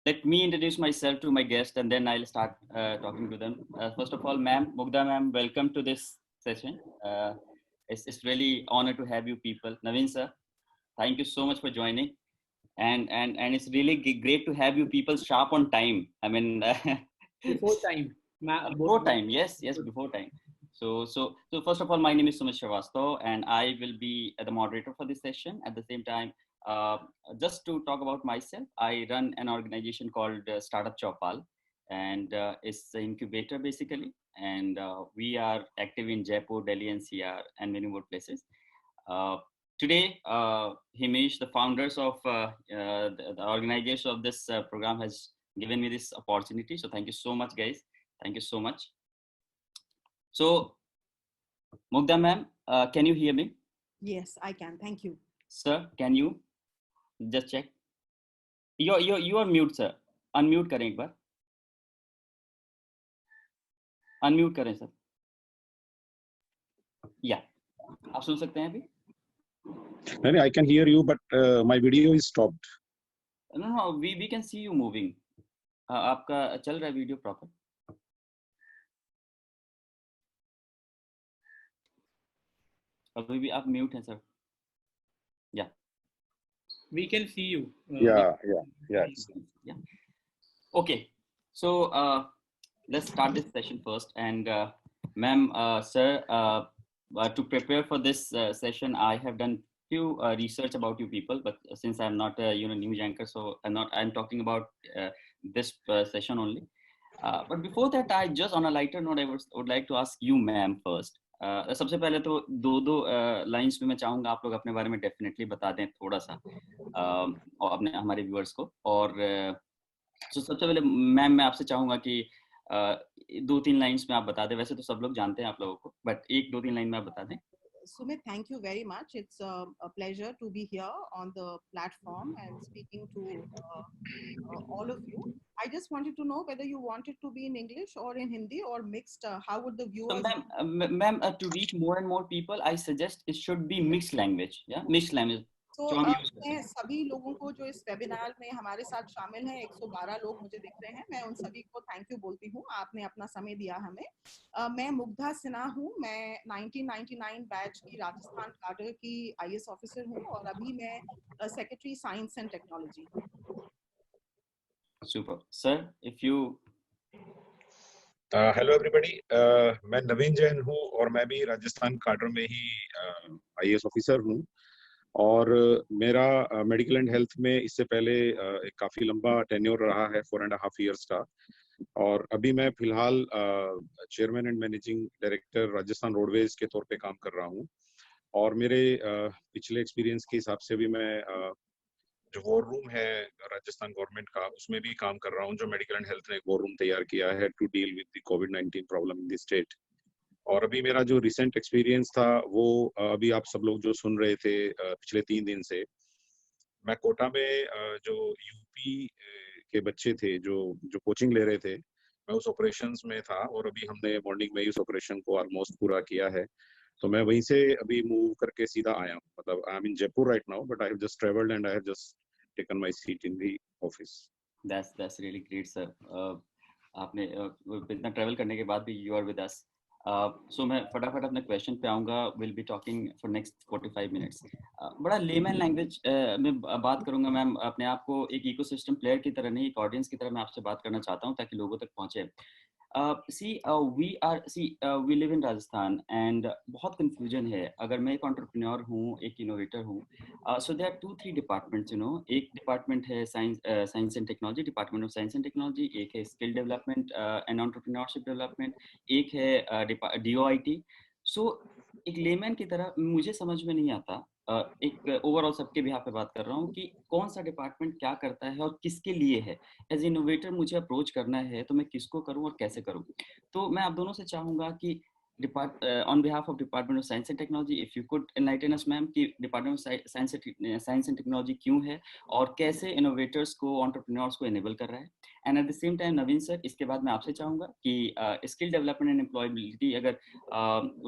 let me introduce myself to my guest, and then I'll start talking to them. First of all, ma'am, Mugdha ma'am, welcome to this session. It's really honor to have you people. Naveen sir, thank you so much for joining. And it's really great to have you people sharp on time. I mean, before time. Before time, yes, before time. So first of all, my name is Sumit Srivastav, and I will be the moderator for this session. At the same time, uh, just to talk about myself, I run an organization called Startup Chopal, and it's an incubator basically. And we are active in Jaipur, Delhi, NCR, and many more places. Today, Himish, the founders of the organization of this program, has given me this opportunity. So thank you so much, guys. Thank you so much. So, Mugdha ma'am, can you hear me? Yes, I can. Thank you. Sir, can you just check? You are mute, sir. Unmute करें एक बार. Unmute करें sir. Yeah. आप सुन सकते हैं अभी? Maybe I can hear you, but my video is stopped. No, we can see you moving. आपका चल रहा है वीडियो प्रॉपर. अभी भी आप म्यूट हैं sir. Yeah. We can see you. Yeah. Okay. So let's start this session first. And ma'am, sir, to prepare for this session, I have done few research about you people. But since I'm not a news anchor, so I'm talking about this session only. But before that, I just on a lighter note, I would like to ask you, ma'am, first. सबसे पहले तो दो lines में मैं चाहूंगा आप लोग अपने बारे में डेफिनेटली बता दें थोड़ा सा और अपने हमारे व्यूअर्स को. और तो सबसे पहले मैम मैं आपसे चाहूंगा कि 2-3 लाइंस में आप बता दें. वैसे तो सब लोग जानते हैं आप लोगों को, बट 1-2-3 लाइन में आप बता दें. Sumit, thank you very much. It's a pleasure to be here on the platform and speaking to all of you. I just wanted to know whether you wanted to be in English or in Hindi or mixed. How would the viewers? So, ma'am, to reach more and more people, I suggest it should be mixed language. Yeah, mixed language. So, मैं सभी लोगों को जो इस webinar में हमारे साथ शामिल हैं, 112 लोग मुझे दिख रहे हैं, मैं उन सभी को थैंक यू बोलती हूँ. आपने अपना समय दिया हमें. मैं मुग्धा सिन्हा हूँ. मैं 1999 बैच की राजस्थान काडर की IAS ऑफिसर हूँ और अभी मैं secretary science and technology. Super, sir. If you hello everybody. मैं नवीन जैन हूँ और मैं भी राजस्थान काडर में ही IAS ऑफिसर हूँ. और मेरा मेडिकल एंड हेल्थ में इससे पहले एक काफी लंबा टेन्योर रहा है 4.5 इयर्स का. और अभी मैं फिलहाल chairman and managing director Rajasthan roadways के तौर पे काम कर रहा हूँ. और मेरे पिछले एक्सपीरियंस के हिसाब से भी मैं जो वॉर रूम है राजस्थान गवर्नमेंट का उसमें भी काम कर रहा हूँ. जो मेडिकल एंड हेल्थ ने एक वॉर रूम तैयार किया है टू डील विद द कोविड-19 प्रॉब्लम इन द स्टेट. और अभी मेरा जो रिसेंट एक्सपीरियंस था वो अभी आप सब लोग जो सुन रहे थे पिछले 3 दिन से, मैं कोटा में जो यूपी के बच्चे थे जो कोचिंग ले रहे थे, मैं उस ऑपरेशंस में था. और अभी हमने मॉर्निंग में उस ऑपरेशन को ऑलमोस्ट पूरा किया है. तो मैं वहीं से अभी मूव करके सीधा आया हूँ. मतलब I am in Jaipur right now, but I have just travelled and I have just taken my seat in the office. That's really great, sir. आपने इतना ट्रैवल करने के बाद भी यू आर विद अस. सो मैं फटाफट अपने क्वेश्चन पे आऊँगा. Will be talking for next 45 minutes. बड़ा लेमन लैंग्वेज में बात करूँगा मैम. अपने आप को एक इकोसिस्टम प्लेयर की तरह नहीं, एक ऑडियंस की तरह मैं आपसे बात करना चाहता हूँ ताकि लोगों तक पहुँचे. we live in Rajasthan and बहुत कंफ्यूजन है. अगर मैं एक एंटरप्रेन्योर हूँ, एक इनोवेटर हूँ, so there are 2-3 डिपार्टमेंट्स. एक डिपार्टमेंट है science and technology, department of science and technology. एक है skill development and entrepreneurship development. एक है DOIT. सो एक लेमैन की तरह मुझे समझ में नहीं आता. एक ओवरऑल सबके भी यहाँ पे बात कर रहा हूँ कि कौन सा डिपार्टमेंट क्या करता है और किसके लिए है. एज इनोवेटर मुझे अप्रोच करना है तो मैं किसको करूँ और कैसे करूँ. तो मैं आप दोनों से चाहूँगा कि on behalf of Department of Science and Technology, if you could enlighten us, ma'am, कि Department of Science and Technology क्यों है और कैसे innovators को, entrepreneurs को enable कर रहा है. And at the same time, Naveen sir, इसके बाद मैं आपसे चाहूँगा कि skill development and employability अगर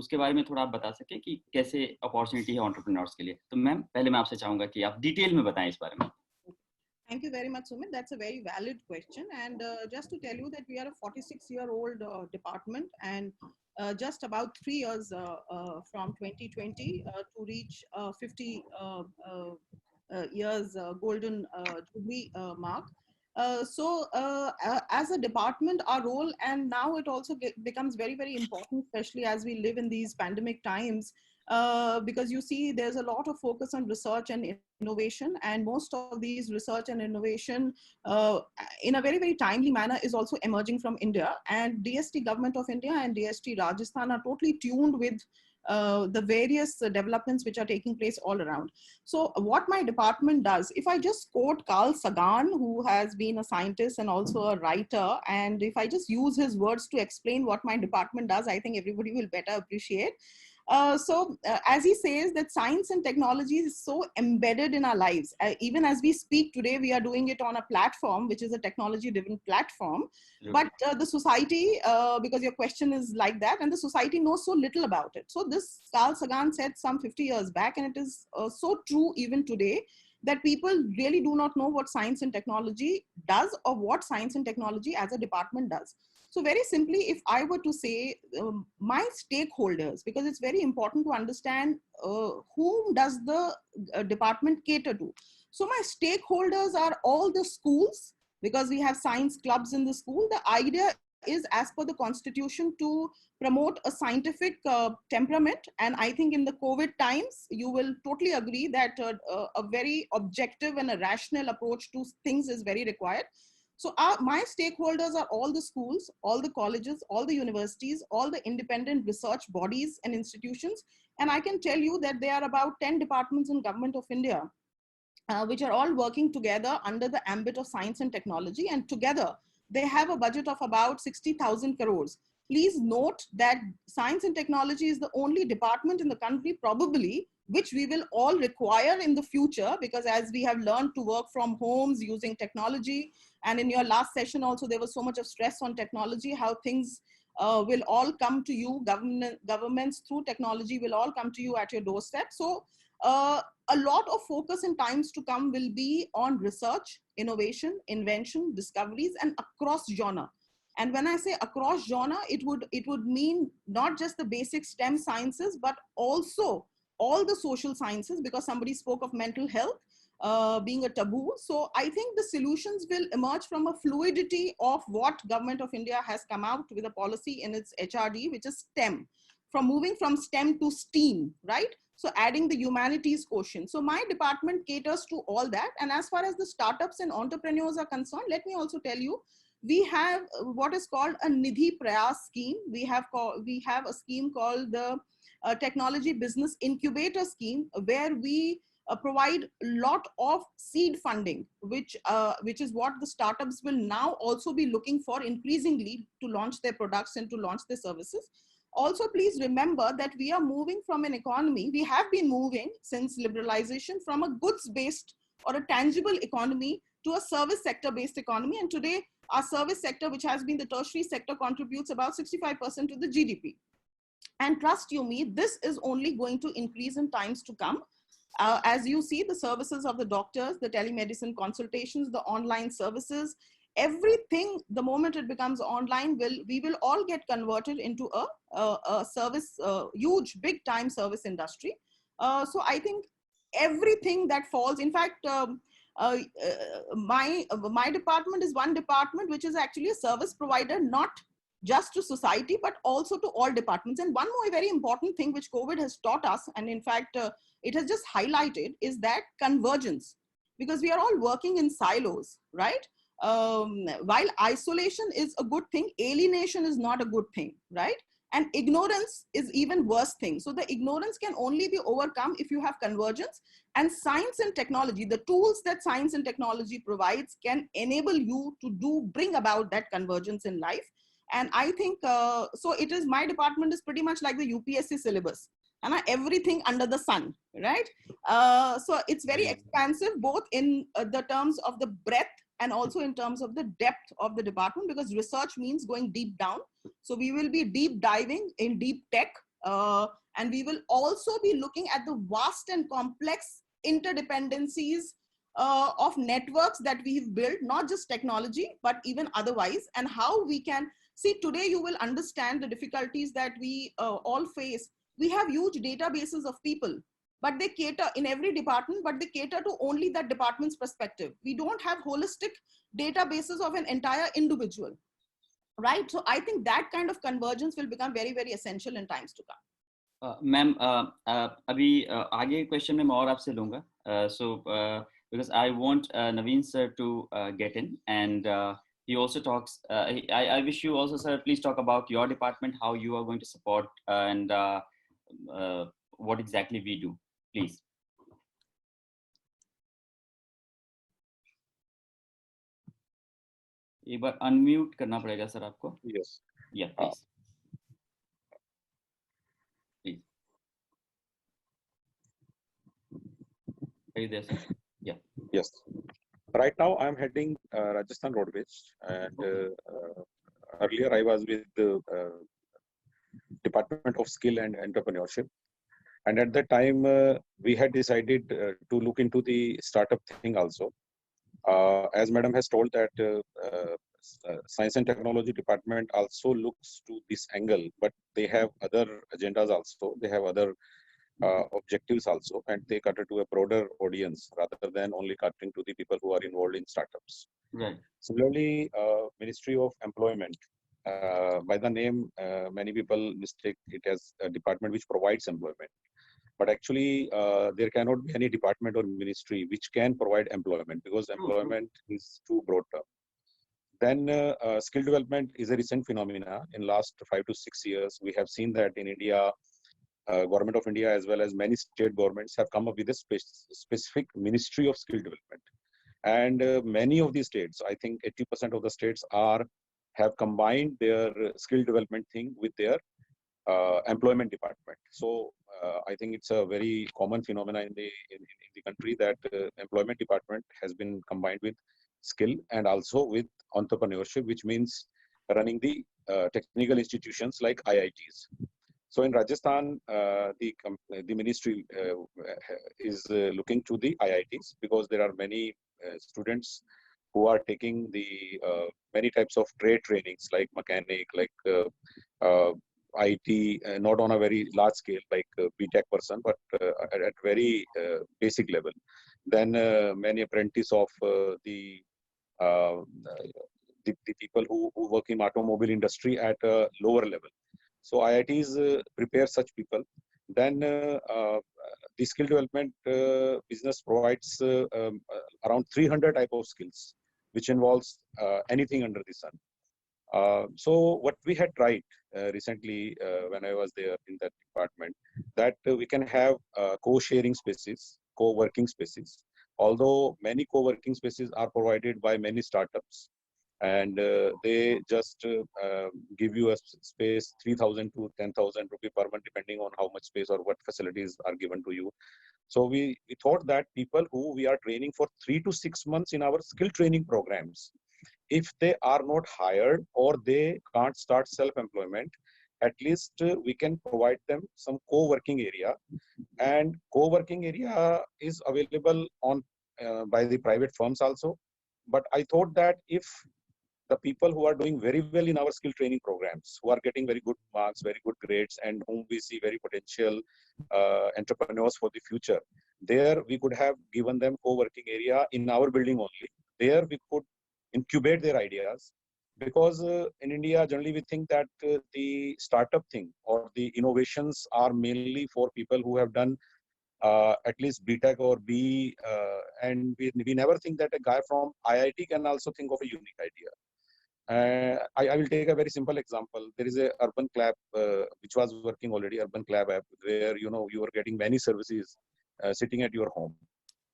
उसके बारे में थोड़ा आप बता सके कि कैसे opportunity है entrepreneurs के लिए. तो मैम पहले मैं आपसे चाहूँगा कि आप डिटेल में बताएं इस बारे में. Thank you very much, Sumit. That's a very valid question. And just to tell you that we are a 46-year-old department, and just about 3 years from 2020 to reach 50 years golden jubilee mark. As a department, our role, and now it also becomes very, very important, especially as we live in these pandemic times, because you see there's a lot of focus on research and innovation, and most of these research and innovation in a very, very timely manner is also emerging from India. And DST government of India and DST Rajasthan are totally tuned with the various developments which are taking place all around. So what my department does, if I just quote Carl Sagan, who has been a scientist and also a writer, and if I just use his words to explain what my department does, I think everybody will better appreciate. As he says, that science and technology is so embedded in our lives. Even as we speak today, we are doing it on a platform, which is a technology-driven platform. Okay. But the society, because your question is like that, and the society knows so little about it. So this Carl Sagan said some 50 years back, and it is so true even today, that people really do not know what science and technology does, or what science and technology as a department does. So very simply, if I were to say my stakeholders, because it's very important to understand whom does the department cater to. So my stakeholders are all the schools, because we have science clubs in the school. The idea is, as per the constitution, to promote a scientific temperament. And I think in the COVID times, you will totally agree that a very objective and a rational approach to things is very required. So my stakeholders are all the schools, all the colleges, all the universities, all the independent research bodies and institutions. And I can tell you that there are about 10 departments in Government of India, which are all working together under the ambit of science and technology. And together, they have a budget of about 60,000 crores. Please note that science and technology is the only department in the country, probably, which we will all require in the future, because as we have learned to work from homes using technology, and in your last session also, there was so much of stress on technology, how things will all come to you, governments through technology will all come to you at your doorstep. So a lot of focus in times to come will be on research, innovation, invention, discoveries, and across genre. And when I say across genre, it would mean not just the basic STEM sciences, but also all the social sciences, because somebody spoke of mental health being a taboo. So I think the solutions will emerge from a fluidity of what Government of India has come out with a policy in its HRD, which is STEM, from moving from STEM to STEAM, right? So adding the humanities quotient. So my department caters to all that. And as far as the startups and entrepreneurs are concerned, let me also tell you, we have what is called a Nidhi Prayas scheme. We have a scheme called the Technology Business Incubator Scheme, where we provide a lot of seed funding, which is what the startups will now also be looking for increasingly to launch their products and to launch their services. Also, please remember that we are moving from an economy, we have been moving since liberalization from a goods-based or a tangible economy to a service sector-based economy. And today, our service sector, which has been the tertiary sector, contributes about 65% to the GDP. And trust you me, this is only going to increase in times to come. As you see, the services of the doctors, the telemedicine consultations, the online services, everything, the moment it becomes online, we will all get converted into a service, huge, big time service industry. So I think everything that falls, in fact, my department is one department which is actually a service provider, not just to society, but also to all departments. And one more very important thing which COVID has taught us, and in fact, it has just highlighted, is that convergence, because we are all working in silos, right? While isolation is a good thing, alienation is not a good thing, right? And ignorance is even worse thing. So the ignorance can only be overcome if you have convergence, and science and technology, the tools that science and technology provides, can enable you to bring about that convergence in life. And I think, so it is, my department is pretty much like the UPSC syllabus, and everything under the sun, right? So it's very expansive, both in the terms of the breadth and also in terms of the depth of the department, because research means going deep down. So we will be deep diving in deep tech, and we will also be looking at the vast and complex interdependencies of networks that we've built, not just technology, but even otherwise, and how we can see today. You will understand the difficulties that we all face. We have huge databases of people, but they cater in every department, but they cater to only that department's perspective. We don't have holistic databases of an entire individual, right? So I think that kind of convergence will become very, very essential in times to come. Ma'am अभी आगे question में मैं और आपसे लूंगा सो because I want Naveen sir to get in, and he also talks I wish you also, sir, please talk about your department, how you are going to support and what exactly we do, please. एक बार unmute करना पड़ेगा sir आपको. Yes. Yeah, please. Are you there, sir? Yeah. Yes. Right now, I'm heading Rajasthan Roadways, and earlier I was with the Department of Skill and Entrepreneurship. And at that time, we had decided to look into the startup thing also. As Madam has told that Science and Technology Department also looks to this angle, but they have other agendas also. They have other objectives also, and they cater to a broader audience rather than only catering to the people who are involved in startups. Right. Similarly, Ministry of Employment, by the name, many people mistake it as a department which provides employment. But actually, there cannot be any department or ministry which can provide employment, because employment is too broad term. Then skill development is a recent phenomena. In last 5 to 6 years, we have seen that in India, Government of India as well as many state governments have come up with a specific Ministry of Skill Development. And many of these states, I think 80% of the states have combined their skill development thing with their employment department. So I think it's a very common phenomena in the country that employment department has been combined with skill and also with entrepreneurship, which means running the technical institutions like IITs. So in Rajasthan, the ministry is looking to the IITs, because there are many students who are taking the many types of trade trainings like mechanic, like IT, not on a very large scale like BTech person, but at very basic level. Then many apprentice of the people who work in automobile industry at a lower level. So IITs prepare such people. Then the skill development business provides around 300 type of skills, which involves anything under the sun. So what we had tried recently when I was there in that department, that we can have co-sharing spaces, co-working spaces. Although many co-working spaces are provided by many startups, and they just give you a space 3,000 to 10,000 rupee per month, depending on how much space or what facilities are given to you. So we thought that people who we are training for 3 to 6 months in our skill training programs, if they are not hired or they can't start self-employment, at least we can provide them some co-working area. And co-working area is available on by the private firms also. But I thought that if the people who are doing very well in our skill training programs, who are getting very good marks, very good grades, and whom we see very potential entrepreneurs for the future, there we could have given them co-working area in our building only. There we could incubate their ideas, because in India, generally we think that the startup thing or the innovations are mainly for people who have done at least BTech or BE, and we never think that a guy from IIT can also think of a unique idea. I will take a very simple example. There is a Urban Clap which was working already, Urban Clap app, where you are getting many services sitting at your home.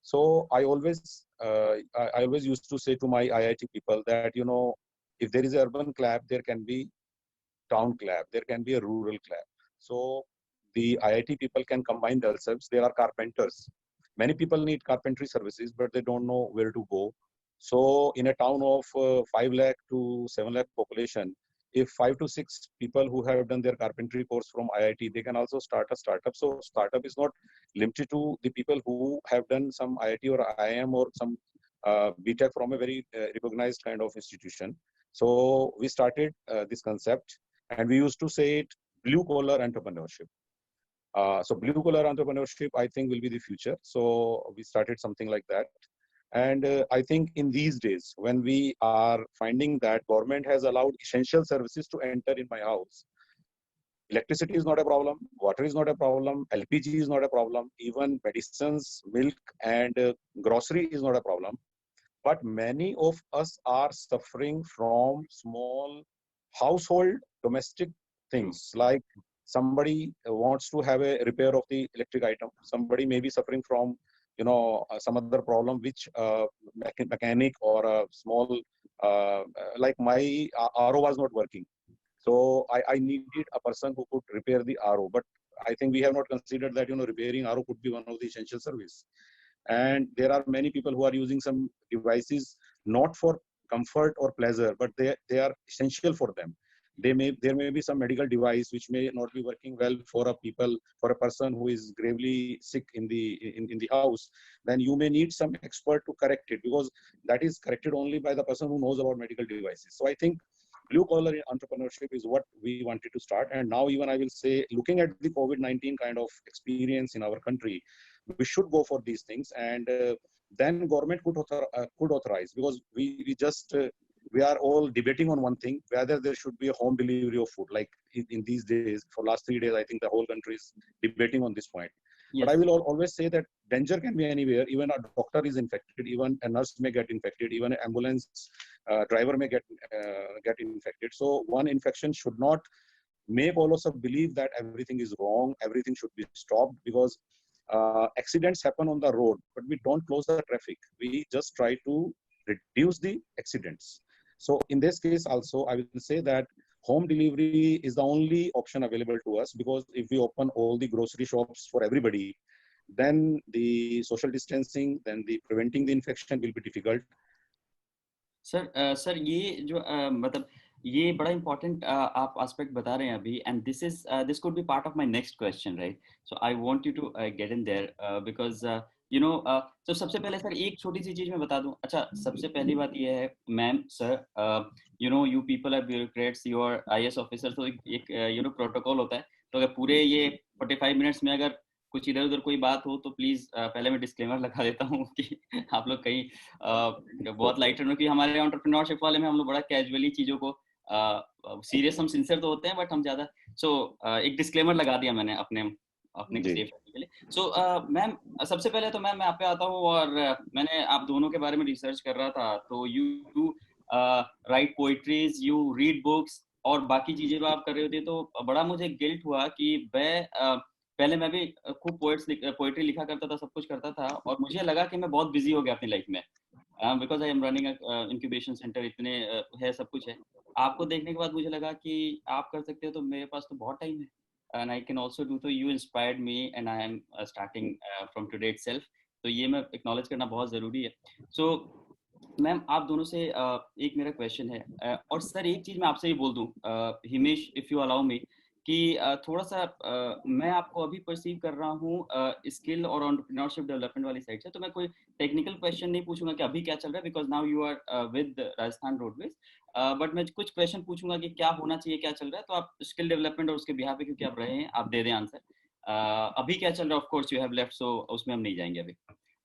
So I always used to say to my IIT people that if there is a Urban Clap, there can be town clap, there can be a rural clap. So the IIT people can combine themselves. There are carpenters. Many people need carpentry services, but they don't know where to go. So in a town of 5 lakh to 7 lakh population, if 5 to 6 people who have done their carpentry course from IIT, they can also start a startup. So startup is not limited to the people who have done some IIT or IIM or some BTech from a very recognized kind of institution. So we started this concept, and we used to say it blue collar entrepreneurship. So blue collar entrepreneurship, I think, will be the future. So we started something like that. And I think in these days, when we are finding that government has allowed essential services to enter in my house, electricity is not a problem, water is not a problem, LPG is not a problem, even medicines, milk, and grocery is not a problem. But many of us are suffering from small household domestic things, like somebody wants to have a repair of the electric item. Somebody may be suffering from, some other problem, which mechanic or a small, like my RO was not working. So I needed a person who could repair the RO. But I think we have not considered that, repairing RO could be one of the essential service. And there are many people who are using some devices not for comfort or pleasure, but they are essential for them. There may be some medical device which may not be working well for a person who is gravely sick in the house. Then you may need some expert to correct it, because that is corrected only by the person who knows about medical devices. So I think blue collar entrepreneurship is what we wanted to start. And now even I will say, looking at the COVID-19 kind of experience in our country, we should go for these things. And then government could authorize, because we are all debating on one thing, whether there should be a home delivery of food. Like in these days, for last 3 days, I think the whole country is debating on this point. Yes. But I will always say that danger can be anywhere. Even a doctor is infected, even a nurse may get infected, even an ambulance driver may get infected. So one infection should not make all of us believe that everything is wrong, everything should be stopped, because accidents happen on the road, but we don't close the traffic. We just try to reduce the accidents. So in this case also, I will say that home delivery is the only option available to us, because if we open all the grocery shops for everybody, then the social distancing, then the preventing the infection will be difficult. Sir ये जो मतलब ये बड़ा important आप aspect बता रहे हैं अभी, and this could be part of my next question, right? So I want you to get in there because तो सबसे पहले सर एक छोटी सी चीज मैं बता दूं. अच्छा, सबसे पहली बात ये है ma'am, sir, you people are bureaucrats, you are IAS officer, तो एक प्रोटोकॉल होता है. तो अगर पूरे ये 45 मिनट्स में अगर कुछ इधर उधर कोई बात हो तो प्लीज पहले मैं डिस्क्लेमर लगा देता हूँ कि आप लोग कहीं बहुत लाइटर में, कि हमारे एंटरप्रेन्योरशिप वाले में हम लोग बड़ा कैजुअली चीजों को सीरियस, हम सिंसियर तो होते हैं बट हम ज्यादा एक डिस्क्लेमर लगा दिया मैंने अपने सेफ्टी के लिए. सो मैम, सबसे पहले तो मैम मैं आप पे आता हूँ, और मैंने आप दोनों के बारे में रिसर्च कर रहा था. तो you right poetries, you read books और बाकी चीजें जो आप कर रहे होते, तो बड़ा मुझे गिल्ट हुआ कि पहले मैं भी खूब पोएट्री लिखा करता था, सब कुछ करता था, और मुझे लगा कि मैं बहुत बिजी हो गया अपनी लाइफ में, because I am running incubation centre, इतने है, सब कुछ है. आपको देखने के बाद मुझे लगा कि आप कर सकते हो, तो मेरे पास तो बहुत टाइम है, and I can also do. So you inspired me, and I am starting from today itself. तो ये मैं acknowledge करना बहुत ज़रूरी है. So मैम, आप दोनों से एक मेरा क्वेश्चन है, और सर एक चीज़ मैं आपसे ही बोल दूं, Himesh, if you allow me, कि थोड़ा सा मैं आपको अभी परसीव कर रहा हूँ स्किल और एंटरप्रेन्योरशिप डेवलपमेंट वाली साइड से. तो मैं कोई टेक्निकल क्वेश्चन नहीं पूछूंगा कि अभी क्या चल रहा है, because now you are with Rajasthan Roadways, but मैं कुछ क्वेश्चन पूछूंगा कि क्या होना चाहिए, क्या चल रहा है. तो आप स्किल डेवलपमेंट और उसके बिहाफ पे, क्योंकि आप रहे हैं, आप दे दें आंसर. अभी क्या चल रहा है, of course you have left, so उसमें हम नहीं जाएंगे अभी.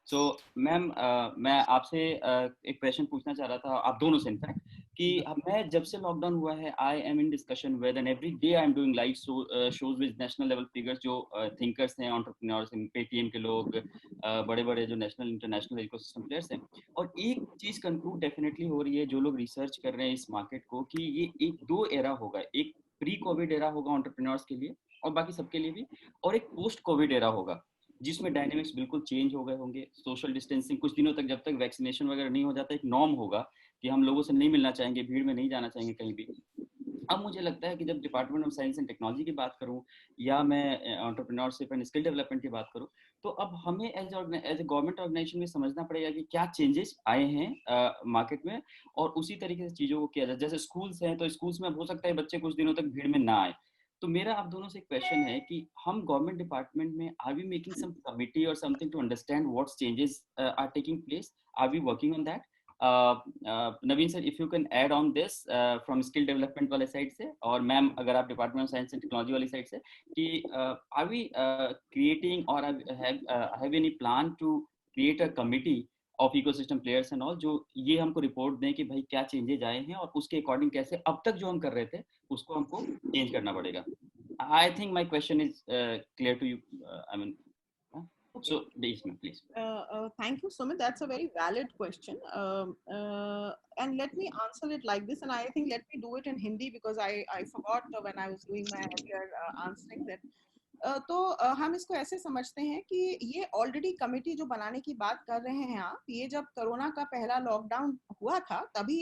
सो मैम, मैं आपसे एक क्वेश्चन पूछना चाह रहा था, आप दोनों से इनफैक्ट, कि मैं जब से लॉकडाउन हुआ है, I am in discussion with, and every day I am doing live shows with national level figures, जो थिंकर्स हैं, एंटरप्रेन्योर्स, पेटीएम के लोग, बड़े बड़े जो नेशनल इंटरनेशनल इकोसिस्टम प्लेयर्स हैं. और एक चीज कंक्लूड डेफिनेटली हो रही है, जो लोग रिसर्च कर रहे हैं इस मार्केट को, कि ये एक दो एरा होगा. एक प्री कोविड एरा होगा एंटरप्रेन्योर्स के लिए और बाकी सबके लिए भी, और एक पोस्ट कोविड एरा होगा जिसमें डायनेमिक्स बिल्कुल चेंज हो गए होंगे. सोशल डिस्टेंसिंग कुछ दिनों तक, जब तक वैक्सीनेशन वगैरह नहीं हो जाता, एक नॉर्म होगा कि हम लोगों से नहीं मिलना चाहेंगे, भीड़ में नहीं जाना चाहेंगे कहीं भी. अब मुझे लगता है कि जब department of science and technology की बात करूं या मैं एंटरप्रेन्योरशिप एंड स्किल डेवलपमेंट की बात करूं, तो अब हमें एज ए गवर्नमेंट ऑर्गेनाइजेशन में समझना पड़ेगा कि क्या चेंजेस आए हैं मार्केट में, और उसी तरीके से चीज़ों को किया जाए। जैसे स्कूल्स हैं, तो स्कूल्स में अब हो सकता है बच्चे कुछ दिनों तक भीड़ में ना आए। तो मेरा आप दोनों से एक क्वेश्चन है कि हम गवर्नमेंट डिपार्टमेंट में are we making some committee और something to understand what changes are taking place, are we working on that? Naveen sir, if you can add on this from skill development वाले side से, और ma'am अगर आप department of science and technology वाली side से, कि are we creating और have any plan to create a committee of ecosystem players and all, जो ये हमको रिपोर्ट दें कि भाई क्या चेंजेज आए हैं और उसके अकॉर्डिंग कैसे अब तक जो हम कर रहे थे उसको हमको चेंज करना पड़ेगा। I think my question is clear to you, I mean, so please. Thank you, Sumit. That's a very valid question. And let me answer it like this. And I think let me do it in Hindi because I forgot when I was doing my earlier answering that. तो हम इसको ऐसे समझते हैं कि ये already committee जो बनाने की बात कर रहे हैं आप, ये जब कोरोना का पहला लॉकडाउन हुआ था तभी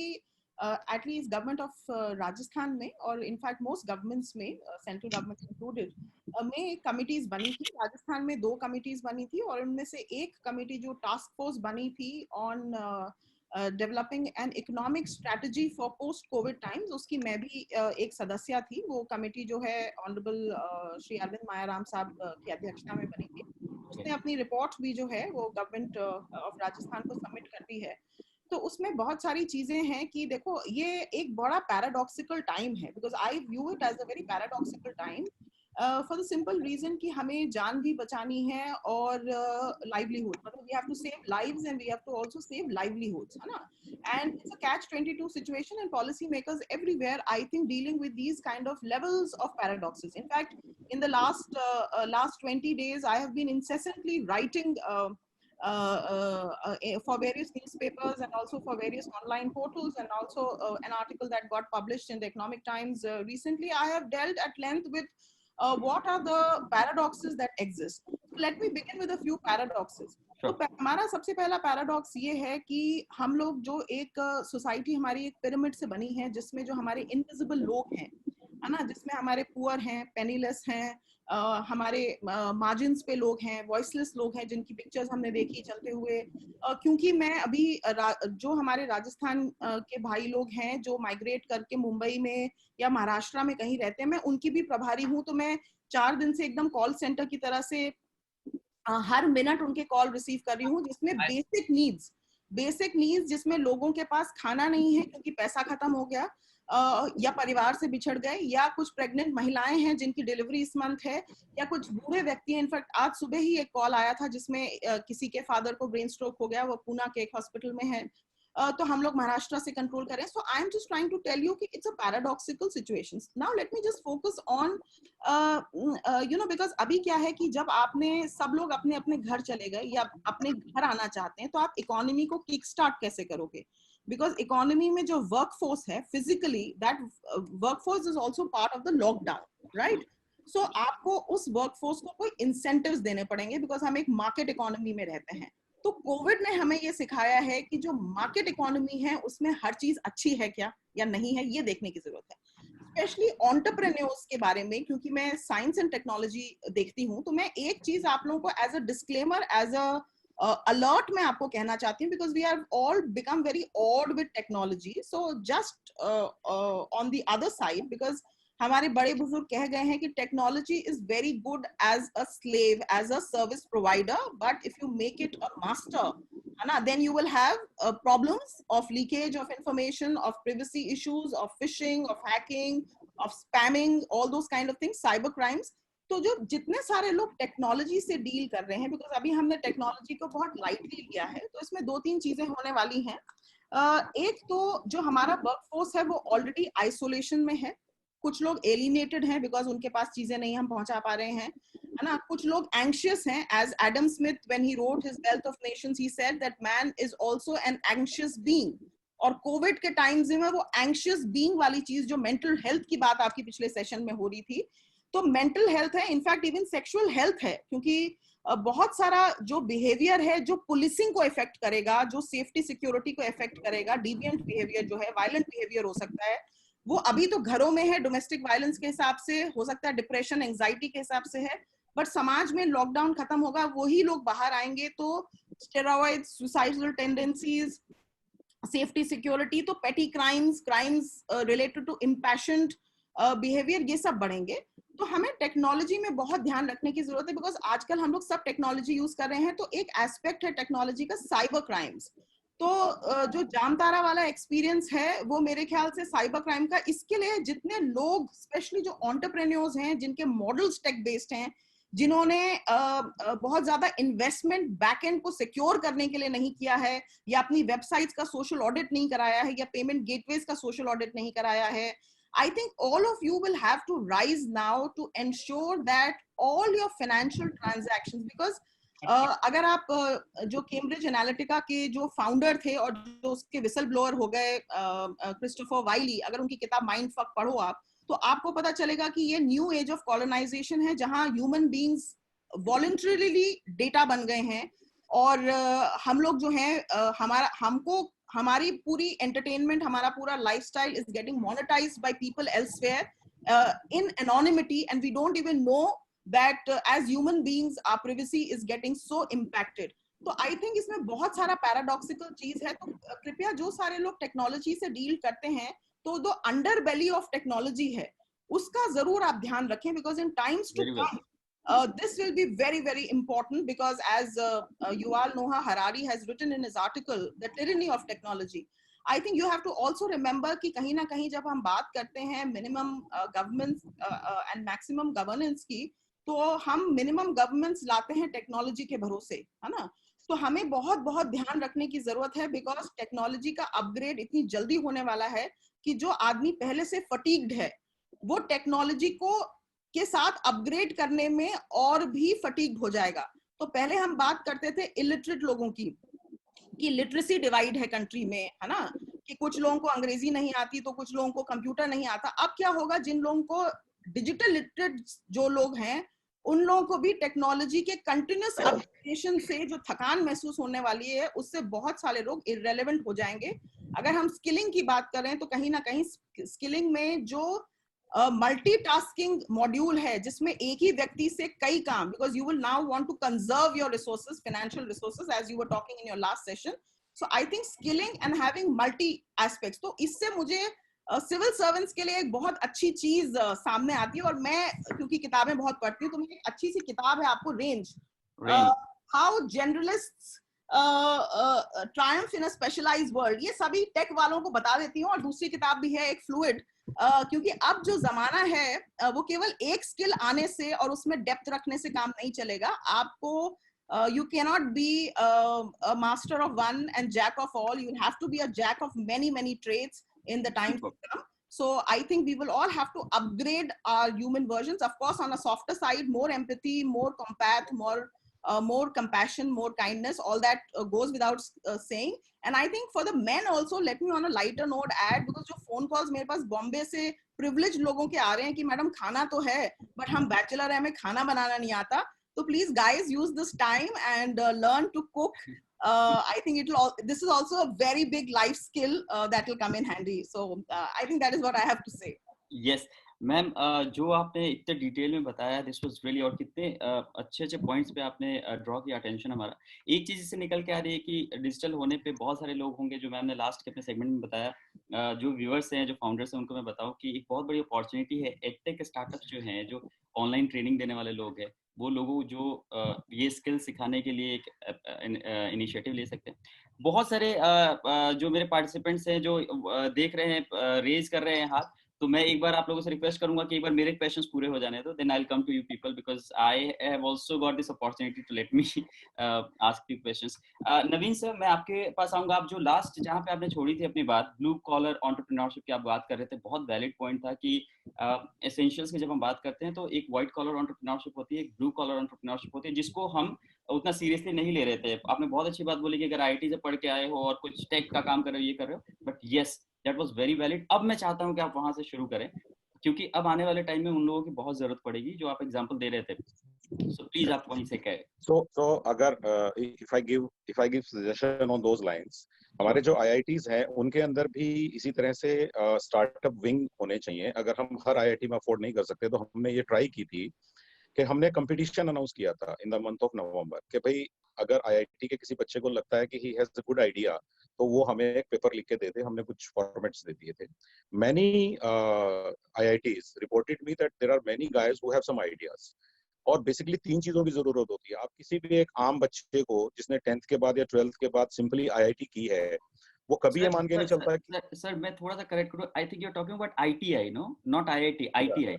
एटलीस्ट गवर्नमेंट ऑफ राजस्थान में और इनफैक्ट मोस्ट गवर्नमेंट्स में, सेंट्रल गवर्नमेंट इंक्लूडेड, में कमिटीज बनी थी। राजस्थान में 2 कमिटीज बनी थी और उनमें से एक कमेटी जो टास्क फोर्स बनी थी on developing an economic strategy for post Covid times, उसकी मैं भी एक सदस्य थी। वो कमेटी जो है ऑनरेबल श्री अरविंद मायाराम साहब की अध्यक्षता में बनी थी। उसने अपनी रिपोर्ट भी जो है वो गवर्नमेंट ऑफ राजस्थान को सबमिट कर दी है। तो उसमें बहुत सारी चीजें हैं कि देखो ये एक बड़ा पैराडॉक्सिकल टाइम है, because I view it as a very paradoxical time for the simple reason कि हमें जान भी बचानी है और लाइवलीहुड, मतलब we have to save lives and we have to also save livelihoods, है ना। And it's a catch 22 situation and policy makers everywhere I think dealing with these kind of levels of paradoxes. In fact in the last 20 days I have been incessantly writing for various newspapers and also for various online portals, and also an article that got published in the Economic Times recently. I have dealt at length with what are the paradoxes that exist. Let me begin with a few paradoxes. तो हमारा सबसे पहला paradox ये है कि हम लोग जो एक सोसाइटी हमारी एक पिरामिड से बनी है, जिसमें जो हमारे इनविजिबल लोग हैं, है ना, जिसमें हमारे पुअर हैं, पेनीलेस हैं, हमारे मार्जिन्स पे लोग हैं, वॉइसलेस लोग हैं, जिनकी पिक्चर्स हमने देखी चलते हुए। क्योंकि मैं अभी जो हमारे राजस्थान के भाई लोग हैं जो माइग्रेट करके मुंबई में या महाराष्ट्र में कहीं रहते हैं, मैं उनकी भी प्रभारी हूँ। तो मैं 4 दिन से एकदम कॉल सेंटर की तरह से हर मिनट उनके कॉल रिसीव कर रही हूँ, जिसमें बेसिक नीड्स जिसमें लोगों के पास खाना नहीं है क्योंकि पैसा खत्म हो गया, या परिवार से बिछड़ गए, या कुछ प्रेग्नेंट महिलाएं हैं जिनकी डिलीवरी इस मंथ है, या कुछ बूढ़े व्यक्ति हैं। इनफैक्ट आज सुबह ही एक कॉल आया था जिसमें किसी के फादर को ब्रेन स्ट्रोक हो गया, वो पूना के एक हॉस्पिटल में है। तो हम लोग महाराष्ट्र से कंट्रोल करें। So I am just trying to tell you कि it's a paradoxical situation. Now let me just focus on you know, because अभी क्या है कि जब आपने सब लोग अपने अपने घर चले गए या अपने घर आना चाहते हैं, तो आप इकोनॉमी को किक स्टार्ट कैसे करोगे? बिकॉज इकोनॉमी में जो वर्कफोर्स है physically, that workforce is also part of the lockdown, right? So आपको उस वर्कफोर्स को कोई इंसेंटिव्स देने पड़ेंगे, बिकॉज हम एक मार्केट इकोनॉमी में रहते हैं। तो कोविड ने हमें ये सिखाया है कि जो मार्केट इकोनॉमी है उसमें हर चीज अच्छी है क्या या नहीं है, ये देखने की जरूरत है, स्पेशली एंटरप्रेन्योर्स के बारे में। क्योंकि मैं साइंस एंड टेक्नोलॉजी देखती हूँ, तो मैं एक चीज आप लोगों को as a disclaimer, as a alert मैं आपको कहना चाहती हूँ, because we are all become very odd with technology. So just on the other side, because हमारे बड़े बुजुर्ग कह गए हैं कि technology is very good as a slave, as a service provider, but if you make it a master, है ना, then you will have problems of leakage of information, of privacy issues, of phishing, of hacking, of spamming, all those kind of things, cyber crimes. तो जो जितने सारे लोग technology से deal कर रहे हैं, बिकॉज अभी हमने टेक्नोलॉजी को बहुत लाइटली लिया है, तो इसमें 2-3 चीजें होने वाली हैं। एक तो जो हमारा वर्कफोर्स है वो ऑलरेडी आइसोलेशन में है। कुछ लोग एलिनेटेड हैं बिकॉज उनके पास चीजें नहीं हम पहुंचा पा रहे हैं, है ना। कुछ लोग एंशियस हैं, as Adam Smith when he wrote his Wealth of Nations he said that man is also an anxious being. और कोविड के टाइम्स में वो एंशियस बीइंग वाली चीज, जो मेंटल हेल्थ की बात आपकी पिछले सेशन में हो रही थी, तो मेंटल हेल्थ है, इनफैक्ट इवन सेक्सुअल हेल्थ है, क्योंकि बहुत सारा जो बिहेवियर है जो पुलिसिंग को इफेक्ट करेगा, जो सेफ्टी सिक्योरिटी को इफेक्ट करेगा, डिविएंट बिहेवियर जो है, वायलेंट बिहेवियर हो सकता है, वो अभी तो घरों में है, डोमेस्टिक वायलेंस के हिसाब से, हो सकता है डिप्रेशन एंजाइटी के हिसाब से है, बट समाज में लॉकडाउन खत्म होगा, वही लोग बाहर आएंगे तो steroids, suicidal tendencies, safety security, तो petty crimes, crimes related to impassioned behaviour, ये सब बढ़ेंगे। तो हमें टेक्नोलॉजी में बहुत ध्यान रखने की जरूरत है, बिकॉज आजकल हम लोग सब टेक्नोलॉजी यूज कर रहे हैं, तो एक एस्पेक्ट है टेक्नोलॉजी का साइबर क्राइम्स। तो जो जामतारा वाला एक्सपीरियंस है वो मेरे ख्याल से साइबर क्राइम का, इसके लिए जितने लोग, स्पेशली जो एंटरप्रेन्योर्स हैं, जिनके मॉडल्स टेक बेस्ड हैं, जिन्होंने बहुत ज्यादा इन्वेस्टमेंट बैकएंड को सिक्योर करने के लिए नहीं किया है, या अपनी वेबसाइट्स का सोशल ऑडिट नहीं कराया है, या पेमेंट गेटवेज का सोशल ऑडिट नहीं कराया है, I think all of you will have to rise now to ensure that all your financial transactions, because अगर आप जो कैम्ब्रिज एनालिटिका के जो फाउंडर थे और जो उसके विसल ब्लोअर हो गए क्रिस्टोफर वाइली, अगर उनकी किताब माइंड फक पढ़ो आप, तो आपको पता चलेगा कि ये न्यू एज ऑफ कॉलोनाइजेशन है, जहां ह्यूमन बीइंग्स वॉलंटरीली डेटा बन गए हैं, और हम लोग जो हैं हमारी पूरी एंटरटेनमेंट, हमारा पूरा lifestyle is getting monetised by people elsewhere in anonymity, and we don't even know that as human beings our privacy is getting so impacted. तो I think इसमें बहुत सारा पैराडॉक्सिकल चीज है। तो कृपया जो सारे लोग टेक्नोलॉजी से डील करते हैं, तो जो अंडर बेली ऑफ टेक्नोलॉजी है उसका जरूर आप ध्यान रखें, because in times to come this will be very very important, because as Yuval Noah Harari has written in his article The Tyranny of Technology, I think you have to also remember कि कहीं ना कहीं जब हम बात करते हैं minimum governance and maximum governance की, तो हम मिनिमम गवर्नेंस लाते हैं टेक्नोलॉजी के भरोसे, है ना। तो हमें बहुत बहुत ध्यान रखने की जरूरत है, बिकॉज टेक्नोलॉजी का अपग्रेड इतनी जल्दी होने वाला है कि जो आदमी पहले से फटीग्ड है, वो टेक्नोलॉजी को के साथ अपग्रेड करने में और भी फटीग्ड हो जाएगा। तो पहले हम बात करते थे इलिटरेट लोगों की, कि लिटरेसी डिवाइड है कंट्री में, है ना, कि कुछ लोगों को अंग्रेजी नहीं आती तो कुछ लोगों को कंप्यूटर नहीं आता। अब क्या होगा, जिन लोगों को डिजिटल लिटरेट जो लोग हैं, उन लोगों को भी टेक्नोलॉजी के कंटिन्यूस अपडेशन से जो थकान महसूस होने वाली है, उससे बहुत सारे लोग इररेलेवेंट हो जाएंगे। अगर हम स्किलिंग की बात करें, तो कहीं ना कहीं स्किलिंग में जो मल्टीटास्किंग मॉड्यूल है, जिसमें एक ही व्यक्ति से कई काम, because you will now want to conserve your resources, financial resources, as you were talking in your last session. So I think skilling and having multi aspects, तो इससे मुझे सिविल सर्वेंट्स के लिए एक बहुत अच्छी चीज सामने आती है। और मैं क्योंकि किताबें बहुत पढ़ती हूँ, तो मेरी एक अच्छी सी किताब है आपको, range, how generalists triumph in a specialised world, ये सभी टेक वालों को बता देती हूँ। और दूसरी किताब भी है एक, फ्लूइड, क्योंकि अब जो जमाना है वो केवल एक स्किल आने से और उसमें डेप्थ रखने से काम नहीं चलेगा। आपको you cannot be a master of one and jack of all. You have to be a jack of many trades in the time to come. So I think we will all have to upgrade our human versions, of course on a softer side, more empathy, more compath, more compassion, more kindness, all that goes without saying. And I think for the men also, let me on a lighter note add, because जो phone calls मेरे पास बॉम्बे से privileged लोगों के आ रहे हैं कि madam खाना तो है but हम बैचलर हैं, हमें खाना बनाना नहीं आता, तो please guys use this time and learn to cook. I think this is also a very big life skill that will come in handy. So I think that is what I have to say. Yes, ma'am, जो आपने इतने detail में बताया, this was really, और कितने अच्छे points पे आपने ड्रॉ किया अटेंशन हमारा। एक चीज इससे निकल के आ रही है कि डिजिटल होने पे बहुत सारे लोग होंगे, जो मैम ने लास्ट के अपने सेगमेंट में बताया, जो व्यूअर्स हैं, जो फाउंडर्स हैं, उनको मैं बताऊं कि एक बहुत बड़ी अपॉर्चुनिटी है। एडटेक स्टार्टअप्स जो हैं, जो ऑनलाइन ट्रेनिंग देने वाले लोग हैं, वो लोगों जो ये स्किल सिखाने के लिए एक इनिशिएटिव ले सकते हैं। बहुत सारे जो मेरे पार्टिसिपेंट्स हैं, जो देख रहे हैं, रेज कर रहे हैं हाथ, तो मैं एक बार आप लोगों से रिक्वेस्ट करूंगा कि एक बार मेरे क्वेश्चंस पूरे हो जाने दो, then I will come to you people, because I have also got this opportunity to let me ask you questions. Naveen sir, मैं आपके पास आऊंगा। आप जो लास्ट जहां पे आपने छोड़ी थी अपनी बात, ब्लू कॉलर एंटरप्रेन्योरशिप की आप बात कर रहे थे, बहुत वैलिड पॉइंट था कि एसेंशियल्स की जब हम बात करते हैं, तो एक व्हाइट कॉलर एंटरप्रेन्योरशिप होती है, एक ब्लू कॉलर एंटरप्रेन्योरशिप होती है, जिसको हम उतना सीरियसली नहीं ले रहे थे। आपने बहुत अच्छी बात बोली कि अगर आईटी से पढ़ के आए हो और कुछ टेक का काम कर रहे हो, ये कर रहे हो, but yes, that was very valid. अब मैं चाहता हूं कि आप वहां से शुरू करें, क्योंकि अब आने वाले टाइम में उन लोगों की बहुत जरूरत पड़ेगी, जो आप एग्जांपल दे रहे थे So please आप वहीं से कहें. So अगर if I give suggestion on those lines, हमारे जो IITs हैं उनके अंदर भी इसी तरह से स्टार्टअप विंग होने चाहिए. अगर हम हर IIT में अफोर्ड नहीं कर सकते तो हमने ये ट्राई की थी कि हमने कंपटीशन अनाउंस किया था in the month of November कि भाई अगर IIT के किसी बच्चे को लगता है कि he has a good idea तो वो हमें एक पेपर लिख के दे दे. हमने कुछ फॉर्मेट्स दे दिए थे. Many IITs reported me that there are many guys who have some ideas. और बेसिकली 3 चीजों की जरूरत होती है. आप किसी भी एक आम बच्चे को जिसने 10th के बाद या 12th के बाद सिंपली IIT की है, वो कभी ये मान के नहीं चलता है कि सर मैं थोड़ा सा करेक्ट करूं. I think you're talking about ITI, no, not IIT. ITI.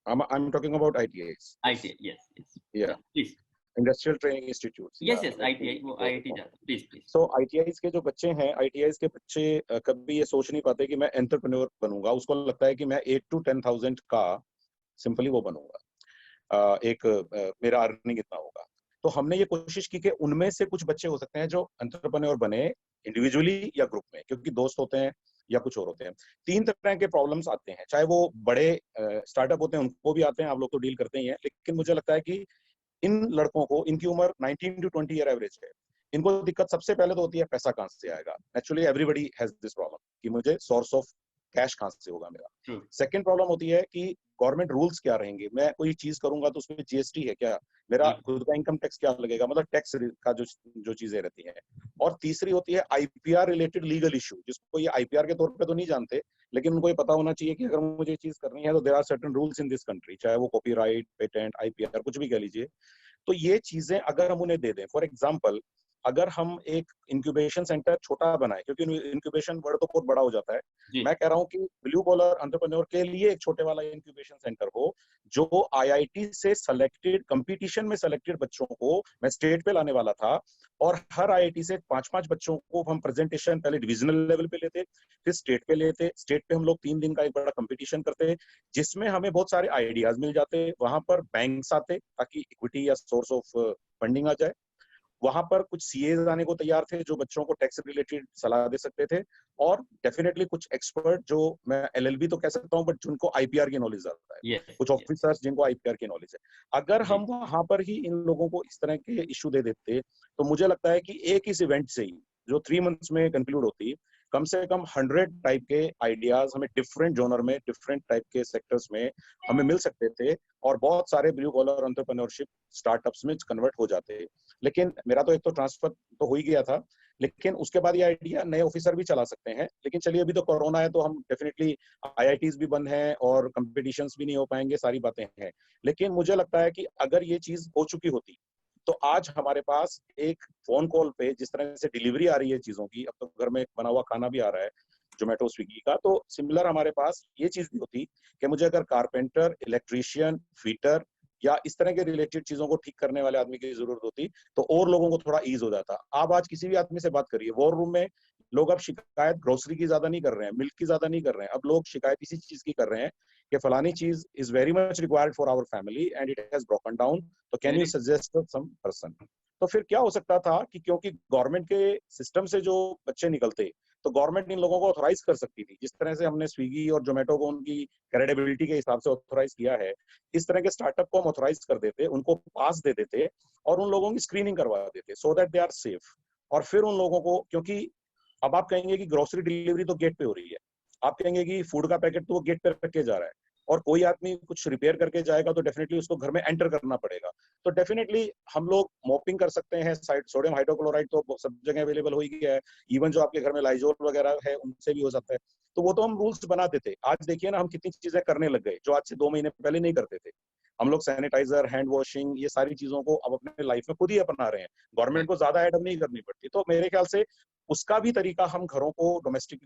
I'm talking about ITIs. ITI, yes. Yeah. Please. Industrial training institutes. Yes, ITI, वो IIT जाता. Please. So ITIs के जो बच्चे हैं, ITIs के बच्चे कभी ये सोच नहीं पाते कि मैं एंटरप्रेन्योर बनूंगा. उसको लगता है कि मैं 8 to 10,000 का सिंपली वो बनूंगा, एक मेरा अर्निंग इतना होगा. तो हमने ये कोशिश की कि उनमें से कुछ बच्चे हो सकते हैं जो एंटरप्रेन्योर बने इंडिविजुअली या ग्रुप में, क्योंकि दोस्त होते हैं या कुछ और होते हैं. 3 तरह के प्रॉब्लम्स आते हैं, चाहे वो बड़े स्टार्टअप होते हैं उनको भी आते हैं, आप लोग तो डील करते ही हैं. लेकिन मुझे लगता है कि इन लड़कों को, इनकी उम्र 19 to 20 ईयर एवरेज है, इनको दिक्कत सबसे पहले तो होती है पैसा कहां से आएगा. Actually everybody has this problem कि मुझे सोर्स ऑफ कैश कहां से होगा मेरा. सेकंड प्रॉब्लम होती है कि गवर्नमेंट रूल्स क्या रहेंगे. मैं कोई चीज करूंगा तो उसमें GST है क्या, मेरा खुद का इनकम टैक्स क्या लगेगा, मतलब टैक्स का जो चीजें रहती हैं. और तीसरी होती है IPR रिलेटेड लीगल इशू, जिसको ये IPR के तौर पे तो नहीं जानते, लेकिन उनको ये पता होना चाहिए कि अगर मुझे ये चीज करनी है तो there are certain rules in this country, चाहे वो कॉपीराइट, पेटेंट, IPR कुछ भी कह लीजिए. तो ये चीजें अगर हम उन्हें दे दें, फॉर एग्जांपल अगर हम एक इंक्यूबेशन सेंटर छोटा बनाए, क्योंकि इंक्यूबेशन वर्ड तो बहुत बड़ा हो जाता है. मैं कह रहा हूँ कि ब्लू कॉलर एंटरप्रेन्योर के लिए एक छोटे वाला इंक्यूबेशन सेंटर हो, जो IIT से सिलेक्टेड, कंपटीशन में सिलेक्टेड बच्चों को मैं स्टेट पे लाने वाला था. और हर IIT से 5-5 बच्चों को हम प्रेजेंटेशन पहले डिविजनल लेवल पे लेते, फिर स्टेट पे लेते. स्टेट पे हम लोग 3 दिन का एक बड़ा कंपटीशन करते, जिसमें हमें बहुत सारे आइडियाज मिल जाते. वहां पर बैंक्स आते ताकि इक्विटी या सोर्स ऑफ फंडिंग आ जाए. वहां पर कुछ CAs आने को तैयार थे जो बच्चों को टैक्स रिलेटेड सलाह दे सकते थे. और डेफिनेटली कुछ एक्सपर्ट, जो मैं LLB तो कह सकता हूं, बट जिनको IPR की नॉलेज आता है. कुछ ऑफिसर्स जिनको IPR की नॉलेज है. अगर हम वहां पर ही इन लोगों को इस तरह के इशू दे देते तो मुझे लगता है कि एक इस इवेंट से ही, जो 3 मंथ्स में कंक्लूड होती, कम से कम 100 टाइप के आइडियाज हमें डिफरेंट जोनर में, डिफरेंट टाइप के सेक्टर्स में हमें मिल सकते थे. और बहुत सारे ब्लू कॉलर एंटरप्रेन्योरशिप स्टार्टअप्स में कन्वर्ट हो जाते. लेकिन मेरा तो एक तो ट्रांसफर तो हो ही गया था, लेकिन उसके बाद ये आइडिया नए ऑफिसर भी चला सकते हैं. लेकिन चलिए, अभी तो कोरोना है तो हम डेफिनेटली, IITs भी बंद हैं और कंपटीशंस भी नहीं हो पाएंगे, सारी बातें हैं. लेकिन मुझे लगता है कि अगर ये चीज हो चुकी होती तो आज हमारे पास एक फोन कॉल पे जिस तरह से डिलीवरी आ रही है चीजों की, अब तो घर में बना हुआ खाना भी आ रहा है जोमेटो, स्विगी का, तो सिमिलर हमारे पास ये चीज भी होती कि मुझे अगर कारपेंटर, इलेक्ट्रीशियन, फिटर या इस तरह के रिलेटेड चीजों को ठीक करने वाले आदमी की जरूरत होती तो और लोगों को थोड़ा ईज हो जाता. आप आज किसी भी आदमी से बात करिए, वॉर रूम में लोग अब शिकायत ग्रोसरी की ज्यादा नहीं कर रहे हैं, मिल्क की ज्यादा नहीं कर रहे हैं. अब लोग शिकायत इसी चीज की कर रहे हैं कि फलानी चीज is very much required for our family and it has broken down, तो can you suggest some person. तो फिर क्या हो सकता था कि क्योंकि गवर्नमेंट के सिस्टम से जो बच्चे निकलते, तो गवर्नमेंट इन लोगों को ऑथोराइज कर सकती थी. जिस तरह से हमने स्विगी और जोमेटो को उनकी क्रेडिबिलिटी के हिसाब से ऑथोराइज किया है, इस तरह के स्टार्टअप को हम ऑथोराइज कर देते, उनको पास दे देते और उन लोगों की स्क्रीनिंग करवा देते, so that they are safe. और फिर उन लोगों को, क्योंकि अब आप कहेंगे कि ग्रोसरी डिलीवरी तो गेट पे हो रही है, आप कहेंगे कि फूड का पैकेट तो वो गेट पे रख के जा रहा है, और कोई आदमी कुछ रिपेयर करके जाएगा तो डेफिनेटली उसको घर में एंटर करना पड़ेगा. तो डेफिनेटली हम लोग मॉपिंग कर सकते हैं. सोडियम हाइड्रोक्लोराइड तो सब जगह अवेलेबल हो ही गया है. इवन जो आपके घर में लाइजोल वगैरह है उनसे भी हो सकता है. तो वो तो हम रूल्स बनाते थे. आज देखिए ना, हम कितनी चीजें करने लग गए जो आज से 2 महीने पहले नहीं करते थे. हम लोग सैनिटाइजर, हैंड वॉशिंग, ये सारी चीजों को अब अपने लाइफ में खुद ही अपना रहे हैं. गवर्नमेंट को ज्यादा एडम नहीं करनी पड़ती. तो मेरे ख्याल से उसका भी तरीका हम घरों को, डोमेस्टिक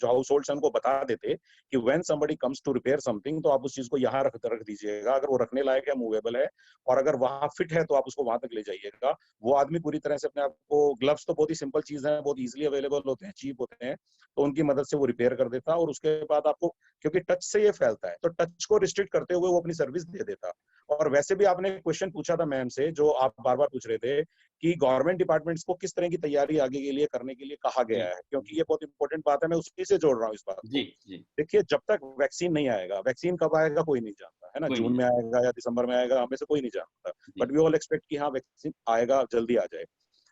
जो हाउस होल्ड्स हैं उनको बता देते कि when somebody comes to repair something, तो आप उस चीज को यहाँ रख दीजिएगा, अगर वो रखने लायक है, मूवेबल है, और अगर वहां फिट है तो आप उसको वहां तक ले जाइएगा. वो आदमी पूरी तरह से अपने आप को, ग्लव्स तो बहुत ही सिंपल चीज है, बहुत इजीली अवेलेबल होते हैं, चीप होते हैं, तो उनकी मदद से वो रिपेयर कर देता. और उसके बाद आपको, क्योंकि टच से ये फैलता है, तो टच को रिस्ट्रिक्ट करते हुए वो अपनी सर्विस दे देता. और वैसे भी आपने क्वेश्चन पूछा था मैम से, जो आप बार बार पूछ रहे थे कि गवर्नमेंट डिपार्टमेंट्स को किस तरह की तैयारी आगे के लिए करने के लिए कहा गया है, क्योंकि ये बहुत इंपॉर्टेंट बात है. मैं उसी से जोड़ रहा हूँ इस बात को. देखिए, जब तक वैक्सीन नहीं आएगा, वैक्सीन कब आएगा कोई नहीं जानता. है ना, कोई जून नहीं में आएगा या दिसंबर में आएगा, हमें से कोई नहीं जानता, जी बट वी ऑल एक्सपेक्ट कि हाँ वैक्सीन आएगा, जल्दी आ जाए।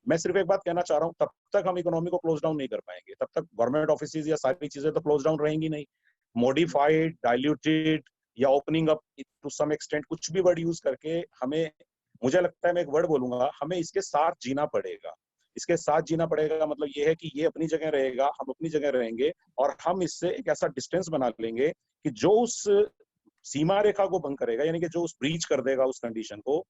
मैं सिर्फ एक बात कहना चाह रहा हूँ, तब तक हम इकोनॉमी को क्लोज डाउन नहीं कर पाएंगे, तब तक गवर्नमेंट ऑफिसेज या सारी चीजें तो क्लोज डाउन रहेंगी नहीं। मॉडिफाइड, डाइल्यूटेड या opening up to some extent, कुछ भी वर्ड यूज करके हमें, मुझे लगता है मैं एक वर्ड बोलूंगा, हमें इसके साथ जीना पड़ेगा। इसके साथ जीना पड़ेगा मतलब ये है कि ये अपनी जगह रहेगा, हम अपनी जगह रहेंगे, और हम इससे एक ऐसा डिस्टेंस बना लेंगे कि जो उस सीमा रेखा को भंग करेगा, यानी कि जो उस ब्रीच कर देगा उस कंडीशन को,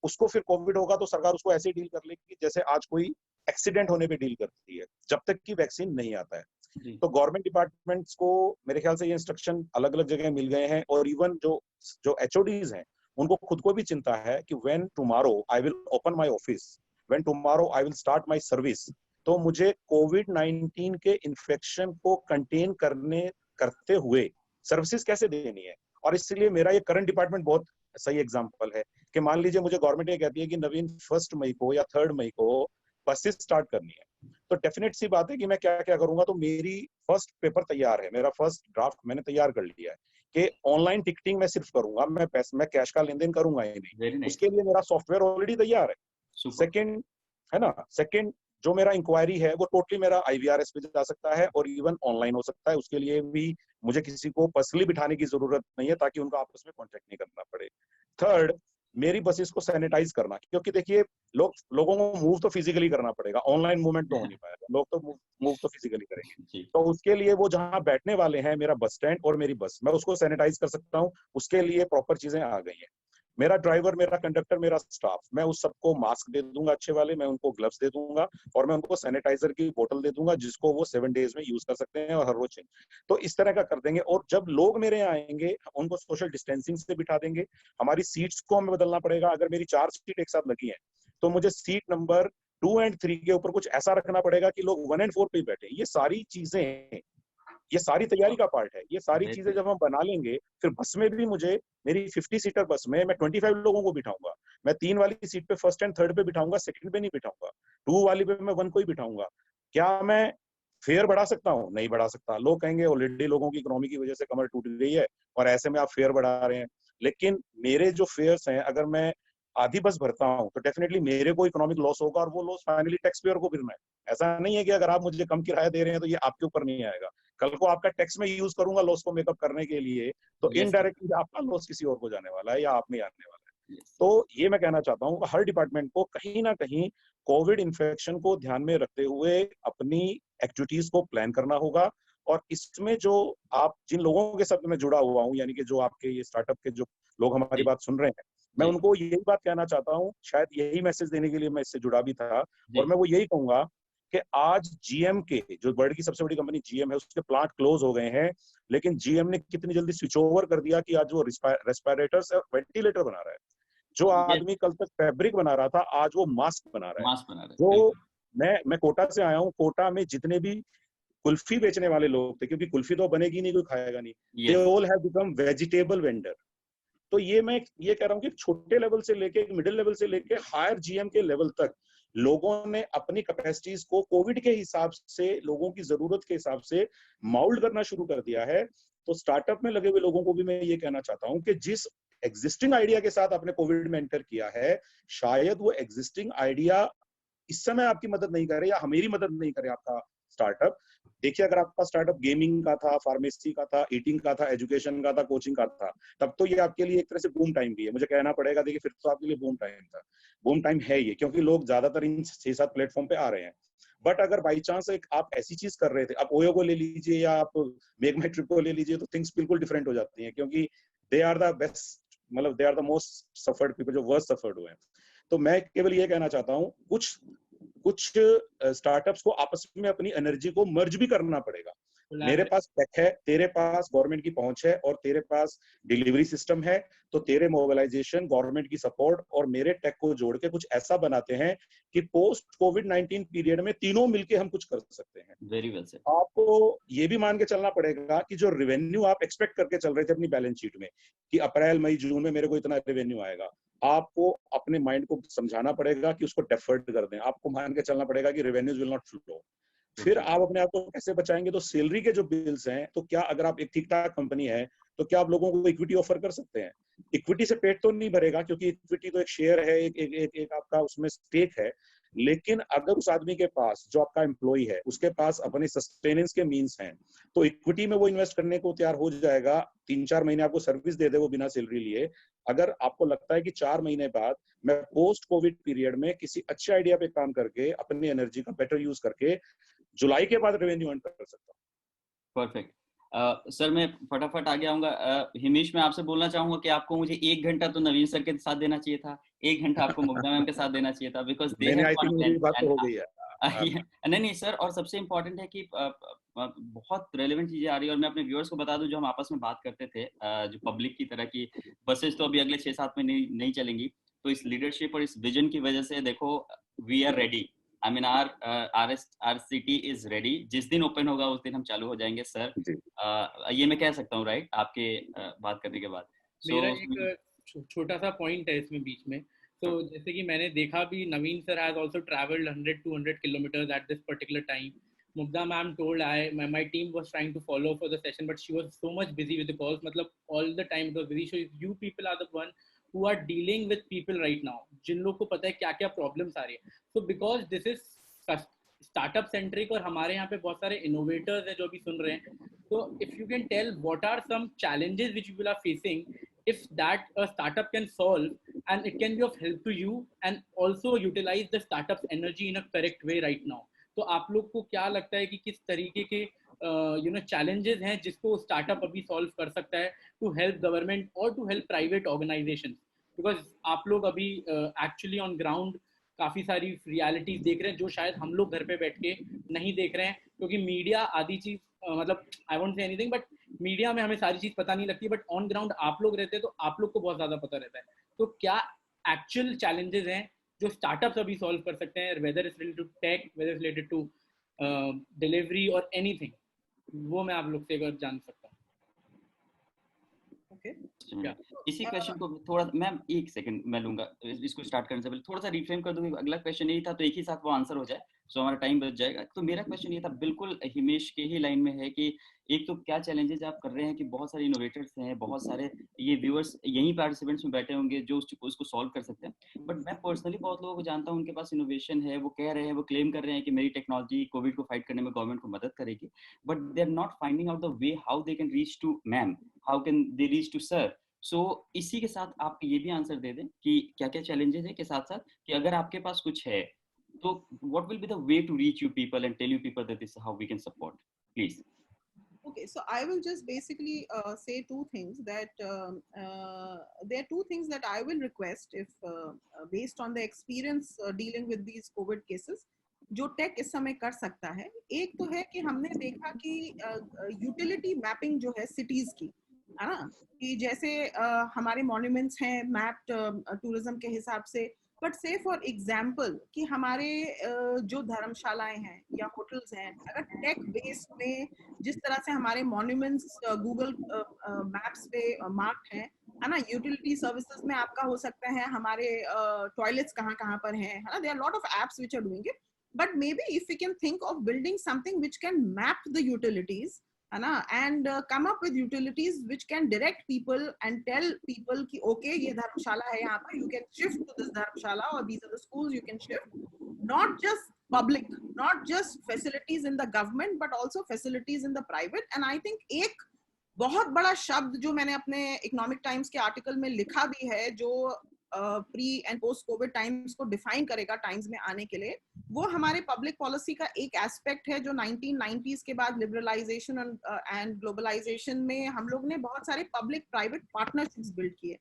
उसको फिर कोविड होगा तो सरकार उसको ऐसे डील कर लेगी जैसे आज कोई एक्सीडेंट होने पे डील करती है, जब तक कि वैक्सीन नहीं आता है। जी तो गवर्नमेंट डिपार्टमेंट्स को मेरे ख्याल से ये इंस्ट्रक्शन अलग अलग जगह मिल गए हैं, और इवन जो जो एचओडीज हैं उनको खुद को भी चिंता है कि when tomorrow I will open my office, when tomorrow I will start my service, तो मुझे कोविड-19 के इन्फेक्शन को कंटेन करते हुए सर्विसेज कैसे देनी है। और इसलिए मेरा ये करंट डिपार्टमेंट बहुत सही एग्जांपल है कि मान लीजिए मुझे गवर्नमेंट ये कहती है कि नवीन 1 मई को या 3 मई को बसेस स्टार्ट करनी है, तो डेफिनेट सी बात है कि मैं क्या क्या करूंगा। तो मेरी फर्स्ट पेपर तैयार है, मेरा फर्स्ट ड्राफ्ट मैंने तैयार कर लिया है कि ऑनलाइन टिकटिंग मैं सिर्फ करूंगा, मैं कैश का लेन देन करूंगा ही नहीं। वेरी नाइस उसके लिए मेरा सॉफ्टवेयर ऑलरेडी तैयार है। सुपर सेकंड, है ना, सेकंड जो मेरा इंक्वायरी है वो टोटली मेरा IVRS पे जा सकता है और इवन ऑनलाइन हो सकता है। उसके लिए भी मुझे किसी को पर्सनली बिठाने की जरूरत नहीं है ताकि उनको आपस में कॉन्टेक्ट नहीं करना पड़े। थर्ड, मेरी बसेस को सैनिटाइज करना, क्योंकि देखिए लोगों को मूव तो फिजिकली करना पड़ेगा, ऑनलाइन मूवमेंट तो हो नहीं पाएगा, लोग तो मूव तो फिजिकली करेंगे। जी तो उसके लिए वो जहां बैठने वाले हैं, मेरा बस स्टैंड और मेरी बस, मैं उसको सैनिटाइज कर सकता हूँ। उसके लिए प्रॉपर चीजें आ गई हैं। मेरा ड्राइवर, मेरा कंडक्टर, मेरा स्टाफ, मैं उस सबको मास्क दे दूंगा अच्छे वाले, मैं उनको ग्लव्स दे दूंगा और मैं उनको सैनिटाइजर की बोतल दे दूंगा जिसको वो 7 डेज में यूज कर सकते हैं और हर रोज चेंज। तो इस तरह का कर देंगे। और जब लोग मेरे यहाँ आएंगे उनको सोशल डिस्टेंसिंग से बिठा देंगे। हमारी सीट्स को हमें बदलना पड़ेगा। अगर मेरी 4 सीट एक साथ लगी है तो मुझे सीट नंबर 2 और 3 के ऊपर कुछ ऐसा रखना पड़ेगा कि लोग 1 और 4 पे ही बैठे। ये सारी चीजें, ये सारी तैयारी का पार्ट है। ये सारी चीजें जब हम बना लेंगे, फिर बस में भी मुझे, मेरी 50 सीटर बस में मैं 25 लोगों को बिठाऊंगा। मैं 3 वाली सीट पे फर्स्ट एंड थर्ड पे बिठाऊंगा, सेकंड पे नहीं बिठाऊंगा। 2 वाली पे मैं 1 को ही बिठाऊंगा। क्या मैं फेयर बढ़ा सकता हूँ? नहीं बढ़ा सकता। लोग कहेंगे ऑलरेडी लोगों की इकोनॉमी की वजह से कमर टूट गई है और ऐसे में आप फेयर बढ़ा रहे हैं। लेकिन मेरे जो फेयर्स हैं, अगर मैं आधी बस भरता हूँ तो डेफिनेटली मेरे को इकोनॉमिक लॉस होगा और वो लॉस फाइनली टैक्स पेयर को गिरना है। ऐसा नहीं है कि अगर आप मुझे कम किराया दे रहे हैं तो ये आपके ऊपर नहीं आएगा। कल को आपका टैक्स में यूज करूंगा लॉस को मेकअप करने के लिए, तो यस इनडायरेक्टली आपका लॉस किसी और को जाने वाला है या आप नहीं आने वाला है। यस तो ये मैं कहना चाहता हूँ हर डिपार्टमेंट को कहीं ना कहीं कोविड इन्फेक्शन को ध्यान में रखते हुए अपनी एक्टिविटीज को प्लान करना होगा। और इसमें जो आप जिन लोगों के साथ मैं जुड़ा हुआ हूँ, यानी कि जो आपके ये स्टार्टअप के जो लोग हमारी जी बात सुन रहे हैं, मैं जी उनको यही बात कहना चाहता हूँ, शायद यही मैसेज देने के लिए मैं इससे जुड़ा भी था। और जी मैं वो यही कहूंगा कि आज GM के, जो वर्ल्ड की सबसे बड़ी कंपनी GM है, उसके प्लांट क्लोज हो गए हैं, लेकिन GM ने कितनी जल्दी स्विच ओवर कर दिया कि आज वो रेस्पिरेटर्स और वेंटिलेटर बना रहा है। जो यस आदमी कल तक फैब्रिक बना रहा था आज वो मास्क बना रहा है। मास्क बना रहे हैं जो बिल्कुल मैं कोटा से आया हूँ, कोटा में जितने भी कुल्फी बेचने वाले लोग थे, क्योंकि कुल्फी तो बनेगी नहीं, कोई खाएगा नहीं, they yes all have become vegetable vendor. तो ये मैं ये कह रहा हूँ कि छोटे लेवल से लेके मिडिल लेवल से लेके हायर GM के लेवल तक लोगों ने अपनी कैपेसिटीज को कोविड के हिसाब से, लोगों की जरूरत के हिसाब से माउल्ड करना शुरू कर दिया है। तो स्टार्टअप में लगे हुए लोगों को भी मैं ये कहना चाहता हूँ कि जिस एग्जिस्टिंग आइडिया के साथ आपने कोविड में एंटर किया है, शायद वो एग्जिस्टिंग आइडिया इस समय आपकी मदद नहीं करे या हमारी मदद नहीं करे आपका स्टार्टअप। देखिए, अगर आपका स्टार्टअप गेमिंग का था, फार्मेसी का था, ईटिंग का था, एजुकेशन का था, कोचिंग का था, तब तो ये आपके लिए एक तरह से बूम टाइम भी है, मुझे कहना पड़ेगा। देखिए, फिर तो आपके लिए बूम टाइम था, बूम टाइम है ये, क्योंकि लोग ज्यादातर इन 6-7 प्लेटफॉर्म पे आ रहे हैं। बट अगर बाई चांस एक आप ऐसी चीज कर रहे थे, आप ओयो को ले लीजिए या आप मेक माई ट्रिप को ले लीजिए, तो थिंग्स बिल्कुल डिफरेंट हो जाती हैं, क्योंकि दे आर द बेस्ट, मतलब they are the most suffered people, जो वर्स्ट सफर्ड हुए हैं। तो मैं केवल ये कहना चाहता हूँ, कुछ स्टार्टअप्स को आपस में अपनी एनर्जी को मर्ज भी करना पड़ेगा। मेरे पास टेक है, तेरे पास गवर्नमेंट की पहुंच है और तेरे पास डिलीवरी सिस्टम है, तो तेरे मोबिलाइजेशन, गवर्नमेंट की सपोर्ट और मेरे टेक को जोड़ के कुछ ऐसा बनाते हैं कि पोस्ट कोविड-19 पीरियड में तीनों मिलके हम कुछ कर सकते हैं। वेरी वेल सेड आपको ये भी मान के चलना पड़ेगा कि जो रेवेन्यू आप एक्सपेक्ट करके चल रहे थे अपनी बैलेंस शीट में कि अप्रैल मई जून में मेरे को इतना रेवेन्यू आएगा, आपको अपने माइंड को समझाना पड़ेगा कि उसको डेफर्ड कर दें। आपको मान के चलना पड़ेगा कि रेवेन्यूज विल नॉट फ्लो। फिर आप अपने आप को कैसे बचाएंगे? तो सैलरी के जो बिल्स हैं, तो क्या अगर आप एक ठीक ठाक कंपनी है तो क्या आप लोगों को इक्विटी ऑफर कर सकते हैं? इक्विटी से पेट तो नहीं भरेगा, क्योंकि इक्विटी तो एक शेयर है, एक आपका उसमें स्टेक है। लेकिन अगर उस आदमी के पास, जो आपका एम्प्लॉय है, उसके पास अपने सस्टेनेंस के मींस हैं, तो इक्विटी में वो इन्वेस्ट करने को तैयार हो जाएगा। 3-4 महीने आपको सर्विस दे दे वो बिना सैलरी लिए। अगर आपको लगता है कि 4 महीने बाद मैं पोस्ट कोविड पीरियड में किसी अच्छे आइडिया पे काम करके अपनी एनर्जी का बेटर यूज करके जुलाई के बाद रेवेन्यू अर्न कर सकता हूँ। परफेक्ट। सर मैं फटाफट आगे आऊंगा। हिमेश, मैं आपसे बोलना चाहूंगा कि आपको मुझे 1 घंटा तो नवीन सर के साथ देना चाहिए था, 1 घंटा आपको मुग्धा मैम के साथ देना चाहिए था, because they have I think मेरी बात तो हो गई है। नहीं सर, और सबसे इम्पोर्टेंट है कि बहुत रेलेवेंट चीजें आ रही है, और मैं अपने व्यूअर्स को बता दूं, जो हम आपस में बात करते थे, जो पब्लिक की तरह की बसेस तो अभी अगले 6-7 में नहीं चलेंगी, तो इस लीडरशिप और इस विजन की वजह से देखो, we are ready. I mean our city is ready. जिस दिन ओपन होगा उस दिन हम चालू हो जाएंगे सर। ये मैं कह सकता हूँ, राइट, आपके बात करने के बाद। मेरा एक छोटा सा पॉइंट है इसमें बीच में। तो जैसे कि मैंने देखा भी, Naveen sir has also travelled 100-200 kilometres at this particular time. Mugdha ma'am told my team was trying to follow for the session, but she was so much busy with the calls. मतलब all the time it was busy. So you people are the one who are dealing with people right now, जिन लोग को पता है क्या क्या problems आ रही है. So because this is startup centric और हमारे यहाँ पे बहुत सारे इनोवेटर्स हैं जो अभी सुन रहे हैं, तो if you can tell what are some challenges which you are facing, if that a startup can solve and it can be of help to you and also utilize the startup's energy in a correct way right now. तो आप लोग को क्या लगता है कि किस तरीके के चैलेंजेस हैं जिसको स्टार्टअप अभी सॉल्व कर सकता है टू हेल्प गवर्नमेंट और to help private organisation? Because आप लोग अभी एक्चुअली ऑन ग्राउंड काफ़ी सारी रियलिटीज देख रहे हैं जो शायद हम लोग घर पे बैठ के नहीं देख रहे हैं, क्योंकि मीडिया आधी चीज़ मतलब I won't say anything, but media में हमें सारी चीज़ पता नहीं लगती, बट ऑन ग्राउंड आप लोग रहते हैं तो आप लोग को बहुत ज़्यादा पता रहता है. तो क्या एक्चुअल चैलेंजेस हैं जो स्टार्टअप्स अभी सॉल्व कर सकते हैं, whether is related to tech, whether is related to delivery और एनीथिंग, वो मैं आप लोग से अगर जान सकता हूँ. इसी क्वेश्चन को थोड़ा मैम 1 सेकंड मैं लूंगा, इसको स्टार्ट करने से पहले थोड़ा सा रिफ्रेम कर दूंगी. अगला क्वेश्चन यही था, तो एक ही साथ वो आंसर हो जाए, सो हमारा टाइम बच जाएगा. तो मेरा क्वेश्चन ये था, बिल्कुल हिमेश के ही लाइन में है, कि एक तो क्या चैलेंजेस आप कर रहे हैं कि बहुत सारे इनोवेटर्स हैं, बहुत सारे ये व्यूअर्स यहीं पार्टिसिपेंट्स में बैठे होंगे जो उसको सॉल्व कर सकते हैं. बट मैं पर्सनली बहुत लोगों को जानता हूँ, उनके पास इनोवेशन है, वो कह रहे हैं, वो क्लेम कर रहे हैं कि मेरी टेक्नोलॉजी कोविड को फाइट करने में गवर्नमेंट को मदद करेगी, but they are not finding out the way how they can reach to ma'am, how can they reach to sir. So इसी के साथ आप ये भी आंसर दे दें कि क्या क्या चैलेंजेस है, के साथ साथ कि अगर आपके पास कुछ है तो what will be the way to reach you people and tell you people that this is how we can support, please. Okay, so I will just basically say two things, that there are two things that I will request, if based on the experience dealing with these COVID cases, जो take इस समय कर सकता है. एक तो है कि हमने देखा कि यूटिलिटी मैपिंग जो है सिटीज की, है ना, कि जैसे हमारे मॉन्यूमेंट्स हैं मैप्ड टूरिज्म के हिसाब से, बट से फॉर एग्जाम्पल कि हमारे जो धर्मशालाएं हैं या होटल्स हैं, अगर टेक बेस्ड में जिस तरह से हमारे मॉन्यूमेंट्स गूगल मैप्स पे मार्क्ड हैं, है ना, यूटिलिटी सर्विसेज में आपका हो सकता है हमारे टॉयलेट्स कहाँ पर हैं, है ना, there are lot of apps which are doing it. But may be if we can think of building something which can map the utilities, है ना, and come up with utilities which can direct people and tell people कि okay ये धर्मशाला है यहाँ पर, you can shift to this Dharamshala, or these are the schools you can shift. Not just public, not just facilities in the government, but also facilities in the private. And I think एक बहुत बड़ा शब्द जो मैंने अपने economic times के article में लिखा भी है, जो pre and post Covid times को डिफाइन करेगा टाइम्स में आने के लिए, वो हमारे पब्लिक पॉलिसी का एक एस्पेक्ट है जो 1990s के बाद लिबरलाइजेशन एंड ग्लोबलाइजेशन में हम लोग ने बहुत सारे पब्लिक प्राइवेट पार्टनरशिप्स बिल्ड किए.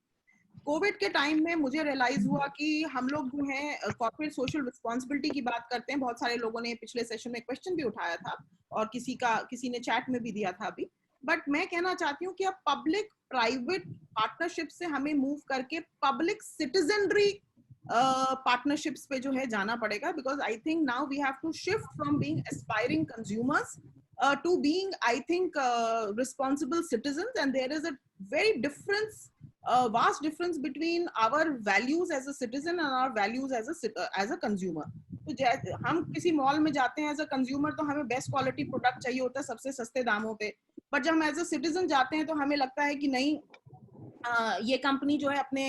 कोविड के टाइम में मुझे रियलाइज हुआ कि हम लोग जो है कॉर्पोरेट सोशल रिस्पॉन्सिबिलिटी की बात करते हैं, बहुत सारे लोगों ने पिछले सेशन में क्वेश्चन भी उठाया था और किसी ने चैट में भी दिया था अभी. बट मैं कहना चाहती हूँ कि अब पब्लिक प्राइवेट पार्टनरशिप से हमें मूव करके पब्लिक सिटीजनरी पार्टनरशिप्स पे जो है जाना पड़ेगा, because I think now we have to shift from being aspiring consumers to being, I think, responsible citizens. And there is a very difference, vast difference between our values as a citizen and our values as a consumer. तो हम किसी mall में जाते हैं as a consumer तो हमें best quality product चाहिए होता है सबसे सस्ते दामों पे, बट जब हम एज अ सिटीजन जाते हैं तो हमें लगता है कि नहीं, ये कंपनी जो है अपने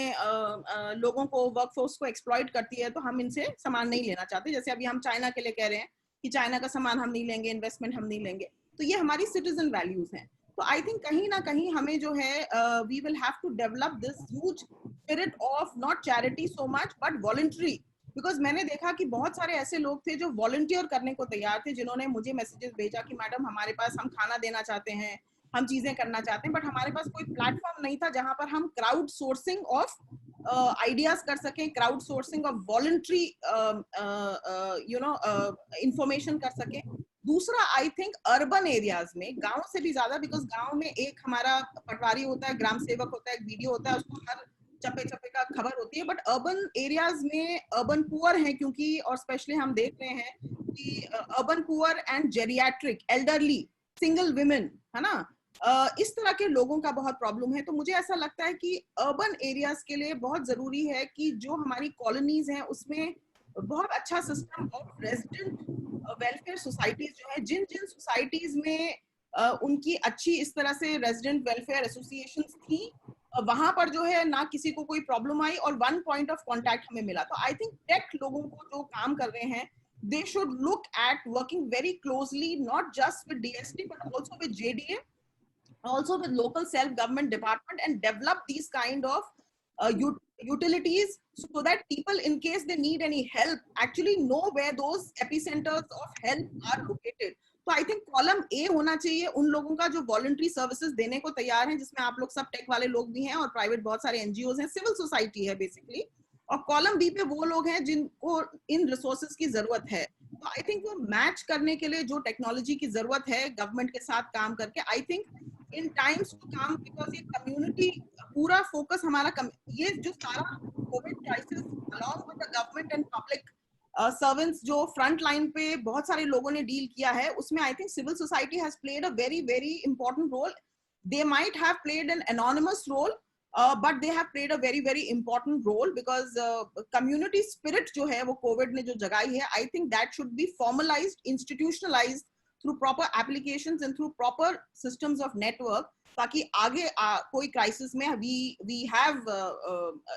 लोगों को, वर्कफोर्स को एक्सप्लॉइट करती है, तो हम इनसे सामान नहीं लेना चाहते। जैसे अभी हम चाइना के लिए कह रहे हैं कि चाइना का सामान हम नहीं लेंगे, इन्वेस्टमेंट हम नहीं लेंगे, तो ये हमारी सिटीजन वैल्यूज हैं। तो आई थिंक कहीं ना कहीं हमें जो है we will have to develop this huge spirit of not charity so much but voluntary. Because मैंने देखा कि बहुत सारे ऐसे लोग थे जो वॉलंटियर करने को तैयार थे, जिन्होंने मुझे मैसेजेस भेजा कि मैडम हमारे पास, हम खाना देना चाहते हैं, हम चीजें करना चाहते हैं, बट हमारे पास कोई प्लेटफॉर्म नहीं था जहां पर हम क्राउड सोर्सिंग ऑफ आइडियाज कर सकें, crowd sourcing of voluntary information कर सकें। दूसरा, आई थिंक अर्बन एरियाज में, गांव से भी ज्यादा, बिकॉज गांव में एक हमारा पटवारी होता है, ग्राम सेवक होता है, एक वीडियो होता है, उसको हर चप्पे चप्पे का खबर होती है। बट अर्बन एरियाज में अर्बन पुअर हैं क्योंकि, और स्पेशली हम देख रहे हैं कि urban poor and geriatric, elderly, single women, है ना, इस तरह के लोगों का बहुत प्रॉब्लम है। तो मुझे ऐसा लगता है कि अर्बन एरियाज के लिए बहुत जरूरी है कि जो हमारी कॉलोनीज हैं उसमें बहुत अच्छा system of resident welfare societies जो है, जिन जिन सोसाइटीज में उनकी अच्छी इस तरह से रेजिडेंट वेलफेयर एसोसिएशंस थी, वहां पर जो है ना किसी को कोई प्रॉब्लम आई और वन पॉइंट ऑफ कांटेक्ट हमें मिला। तो आई थिंक टेक लोगों को जो काम कर रहे हैं, they should look at working very closely not just with DST but also with JDA, also with local self-government department, and develop these kind of utilities so that people, in case they need any help, actually know where those epicenters of help are located. तो I think column A होना चाहिए उन लोगों का जो voluntary services देने को तैयार हैं, जिसमें आप लोग सब टेक वाले लोग भी हैं और प्राइवेट बहुत सारे एनजीओज हैं, सिविल सोसाइटी है बेसिकली। और कॉलम बी पे वो लोग हैं जिनको इन रिसोर्सेज की जरूरत है। तो आई थिंक वो मैच करने के लिए जो टेक्नोलॉजी की जरूरत है गवर्नमेंट के साथ काम करके, I think in times to come, because ये कम्युनिटी पूरा फोकस हमारा ये जो सारा covid crisis along with the government and public servants जो फ्रंट लाइन पे बहुत सारे लोगों ने डील किया है, उसमें I think civil society has played a very very important role. They might have played an anonymous role, but they have played a very very important role, because community spirit जो है वो Covid ने जो जगाई है, I think that should be formalized, institutionalized through proper applications and through proper systems of network, ताकि आगे कोई क्राइसिस में we have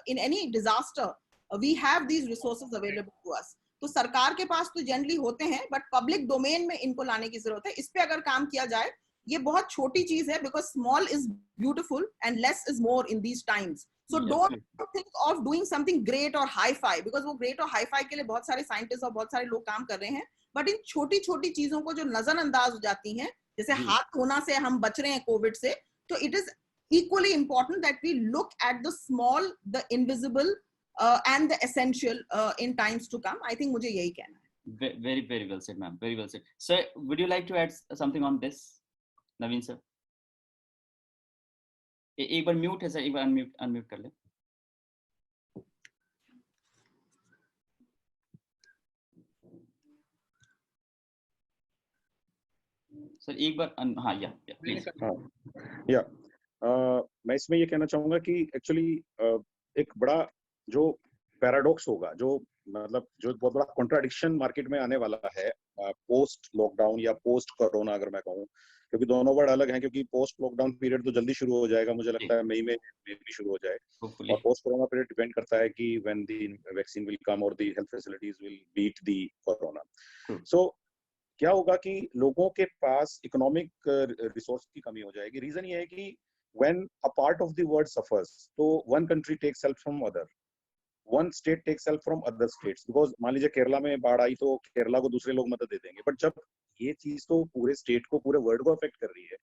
in any disaster we have these resources available to us। तो सरकार के पास तो जनरली होते हैं, बट पब्लिक डोमेन में इनको लाने की जरूरत है। इस पे अगर काम किया जाए, ये बहुत छोटी चीज है, because small is beautiful and less is more in these times. So don't think of doing something great और हाई फाई, बिकॉज वो ग्रेट और हाई फाई के लिए बहुत सारे साइंटिस्ट और बहुत सारे लोग काम कर रहे हैं, बट इन छोटी छोटी चीजों को जो नजरअंदाज हो जाती हैं, जैसे हाथ धोना से हम बच रहे हैं कोविड से, तो it is equally important that we look at the small, the invisible, and the essential in times to come. I think मुझे यही कहना है। Very very well said, ma'am. Very well said. Sir, would you like to add something on this, Naveen sir? एक बार mute है sir, एक बार unmute कर ले। Sir एक बार हाँ प्लीज। या मैं इसमें ये कहना चाहूंगा कि एक्चुअली एक बड़ा जो पैराडॉक्स होगा, जो मतलब जो बहुत बड़ा कॉन्ट्राडिक्शन मार्केट में आने वाला है पोस्ट लॉकडाउन या पोस्ट कोरोना, अगर मैं कहूँ, क्योंकि दोनों वर्ड अलग हैं। क्योंकि पोस्ट लॉकडाउन पीरियड तो जल्दी शुरू हो जाएगा, मुझे लगता है मई में भी शुरू हो जाए, और पोस्ट कोरोना पीरियड डिपेंड करता है कि when the vaccine will come और the health facilities will beat the corona. So क्या होगा कि लोगों के पास इकोनॉमिक रिसोर्स की कमी हो जाएगी। रीजन ये है कि when a part of the world suffers, so one country takes help from other, one state takes help from other states, because मान लीजिए केरला में बाढ़ आई तो केरला को दूसरे लोग मदद दे देंगे, बट जब ये चीज तो पूरे स्टेट को, पूरे वर्ल्ड को अफेक्ट कर रही है,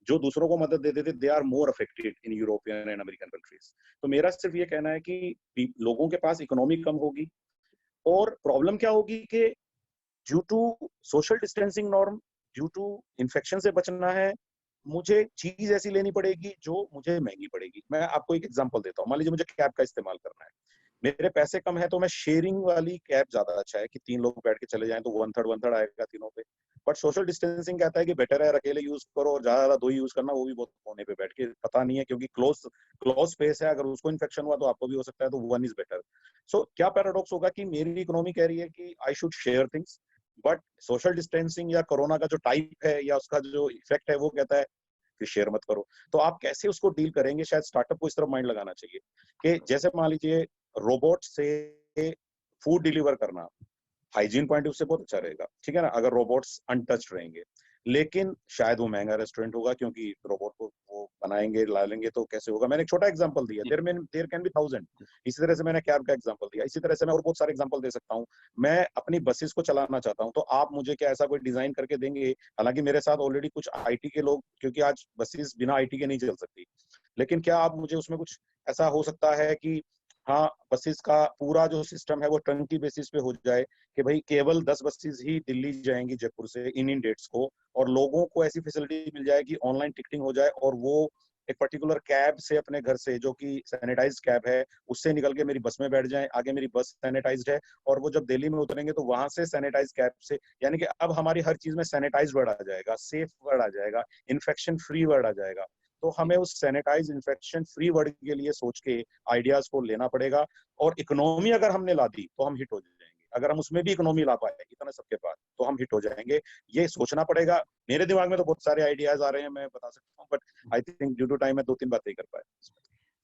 जो दूसरों को मदद दे देते, they are more affected in European and American countries. तो मेरा सिर्फ ये कहना है कि लोगों के पास इकोनॉमी कम होगी, और प्रॉब्लम क्या होगी कि due to social distancing norm, due to infection से बचना है, मुझे चीज ऐसी लेनी पड़ेगी जो मुझे महंगी पड़ेगी। मैं आपको एक एग्जांपल देता हूँ। मान लीजिए मुझे कैब का इस्तेमाल करना है, मेरे पैसे कम है, तो मैं शेयरिंग वाली कैब ज्यादा अच्छा है कि 3 लोग बैठ के चले जाएं तो 1/3 आएगा तीनों पे। बट सोशल डिस्टेंसिंग कहता है कि बेटर है अकेले यूज करो, और ज्यादा 2 यूज करना, वो भी बहुत कोने पे बैठ के, पता नहीं है, क्योंकि क्लोज स्पेस है, अगर उसको इन्फेक्शन हुआ तो आपको भी हो सकता है, तो 1 इज बेटर। सो क्या पैराडॉक्स होगा कि मेरी इकोनॉमी कह रही है कि I should share things, but social distancing या कोरोना का जो टाइप है या उसका जो इफेक्ट है वो कहता है फिर शेयर मत करो। तो आप कैसे उसको डील करेंगे, शायद स्टार्टअप को इस तरफ माइंड लगाना चाहिए कि जैसे मान लीजिए रोबोट से फूड डिलीवर करना हाइजीन पॉइंट ऑफ से बहुत अच्छा रहेगा, ठीक है ना, अगर रोबोट्स अनटच्ड रहेंगे। लेकिन शायद वो महंगा रेस्टोरेंट होगा, क्योंकि रोबोट को वो बनाएंगे ला लेंगे तो कैसे होगा। मैंने एक छोटा एग्जांपल दिया, देयर कैन बी 1000। इसी तरह से मैंने कैब का एग्जांपल दिया, इसी तरह से मैं और बहुत सारे एग्जांपल दे सकता हूँ। मैं अपनी बसेस को चलाना चाहता हूँ, तो आप मुझे क्या ऐसा कोई डिजाइन करके देंगे? हालांकि मेरे साथ ऑलरेडी कुछ आईटी के लोग, क्योंकि आज बसेस बिना आईटी के नहीं चल सकती, लेकिन क्या आप मुझे उसमें कुछ ऐसा हो सकता है कि हाँ, बसेस का पूरा जो सिस्टम है वो टर्नकी बेसिस पे हो जाए कि भाई केवल 10 बसेस ही दिल्ली जाएंगी जयपुर से इन डेट्स को, और लोगों को ऐसी फैसिलिटी मिल जाए कि ऑनलाइन टिकटिंग हो जाए, और वो एक पर्टिकुलर कैब से अपने घर से, जो कि सैनिटाइज्ड कैब है, उससे निकल के मेरी बस में बैठ जाए, आगे मेरी बस सैनिटाइज्ड है, और वो जब दिल्ली में उतरेंगे तो वहां से सैनिटाइज कैब से, यानी कि अब हमारी हर चीज में सैनिटाइज वर्ड आ जाएगा, सेफ वर्ड आ जाएगा, इन्फेक्शन फ्री वर्ड आ जाएगा। तो हमें उस सैनिटाइज इन्फेक्शन फ्री वर्ड के लिए सोच के आइडियाज को लेना पड़ेगा, और इकोनॉमी अगर हमने ला दी तो हम हिट हो जाएंगे। अगर हम उसमें भी इकोनॉमी ला पाए इतना सबके पास, तो हम हिट हो जाएंगे। ये सोचना पड़ेगा। मेरे दिमाग में तो बहुत सारे आइडियाज आ रहे हैं, मैं बता सकता हूँ, but I think due to time मैं 2-3 बातें ही कर पाया।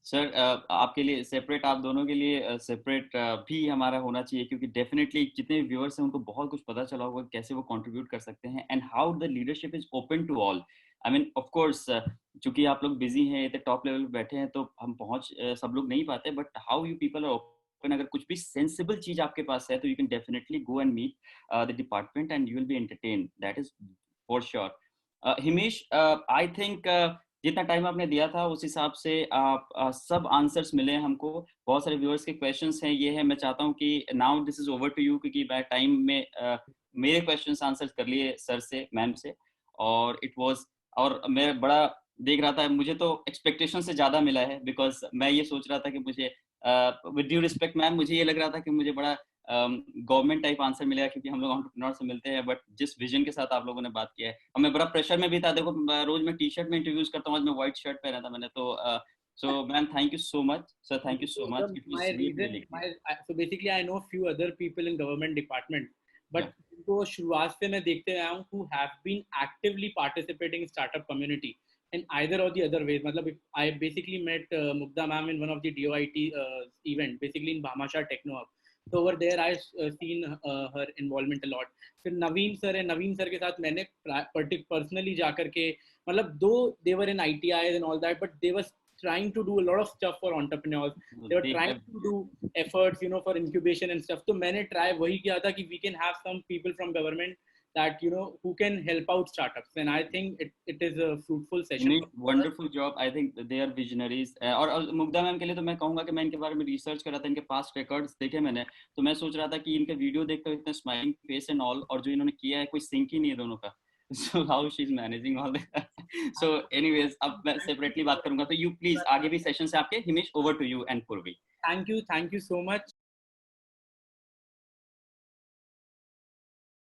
सर आपके लिए सेपरेट, आप दोनों के लिए सेपरेट भी हमारा होना चाहिए, क्योंकि डेफिनेटली जितने व्यूअर्स हैं उनको बहुत कुछ पता चला होगा कैसे वो कंट्रीब्यूट कर सकते हैं, and how the leadership is open to all. I mean of course चूंकि आप लोग बिजी हैं, इतने टॉप लेवल पे बैठे हैं, तो हम पहुंच सब लोग नहीं पाते, but how you people are open, अगर कुछ भी सेंसिबल चीज आपके पास है तो you can definitely go and meet the department and you will be entertain, that is for sure. Himesh, I think जितना टाइम आपने दिया था उस हिसाब से आप सब आंसर्स मिले हमको। बहुत सारे व्यूअर्स के क्वेश्चंस हैं, ये है, मैं चाहता हूँ कि now this is over to you, क्योंकि मैं टाइम में मेरे क्वेश्चंस आंसर्स कर लिए सर से, मैम से, और इट वाज, और मैं बड़ा देख रहा था, मुझे तो एक्सपेक्टेशन से ज्यादा मिला है, बिकॉज मैं ये सोच रहा था कि मुझे विद ड्यू रिस्पेक्ट मैम, मुझे ये लग रहा था कि मुझे बड़ा गवर्नमेंट टाइप आंसर मिलेगा, क्योंकि हम लोग एंटरप्रेन्योर से मिलते हैं, बट जिस विजन के साथ आप लोगों ने बात किया है, और मैं बड़ा प्रेशर में भी था। देखो रोज मैं टी शर्ट में इंटरव्यूज करता हूँ, आज मैं व्हाइट शर्ट पहना था मैंने, तो so ma'am, thank you so much, sir, thank you so much, it was really great. So basically I know few other people in government department, but उनको शुरुआत से मैं देखते आया हूँ who have been actively participating in startup community in either or the other ways. मतलब I basically met Mugdha ma'am in one of the DOIT event, basically in Bhamasha Techno Hub. So over there I seen her involvement a lot. फिर नवीन sir है, नवीन sir के साथ मैंने personally जाकर के, मतलब दो they were in ITIs and all that, but they were trying to do a lot of stuff for entrepreneurs. They were trying to do efforts, you know, for incubation and stuff. तो मैंने try वही किया था कि we can have some people from government that, you know, who can help out startups, and I think it is a fruitful session. Wonderful job. I think they are visionaries. और Mugdha ma'am के लिए तो मैं कहूँगा कि मैं इनके बारे में रिसर्च कर रहा था, इनके पास्ट रिकॉर्ड्स देखे मैंने, तो मैं सोच रहा था कि इनके वीडियो देखकर इतने स्माइलिंग फेस एंड ऑल, और जो इन्होंने किया है कोई सिंक ही नहीं है दोनों का। So how she's managing all that. So anyways, अब मैं सेपरेटली बात करूंगा, तो you please आगे भी सेशन से आपके, Himesh, over to you and Purvi. Thank you so much.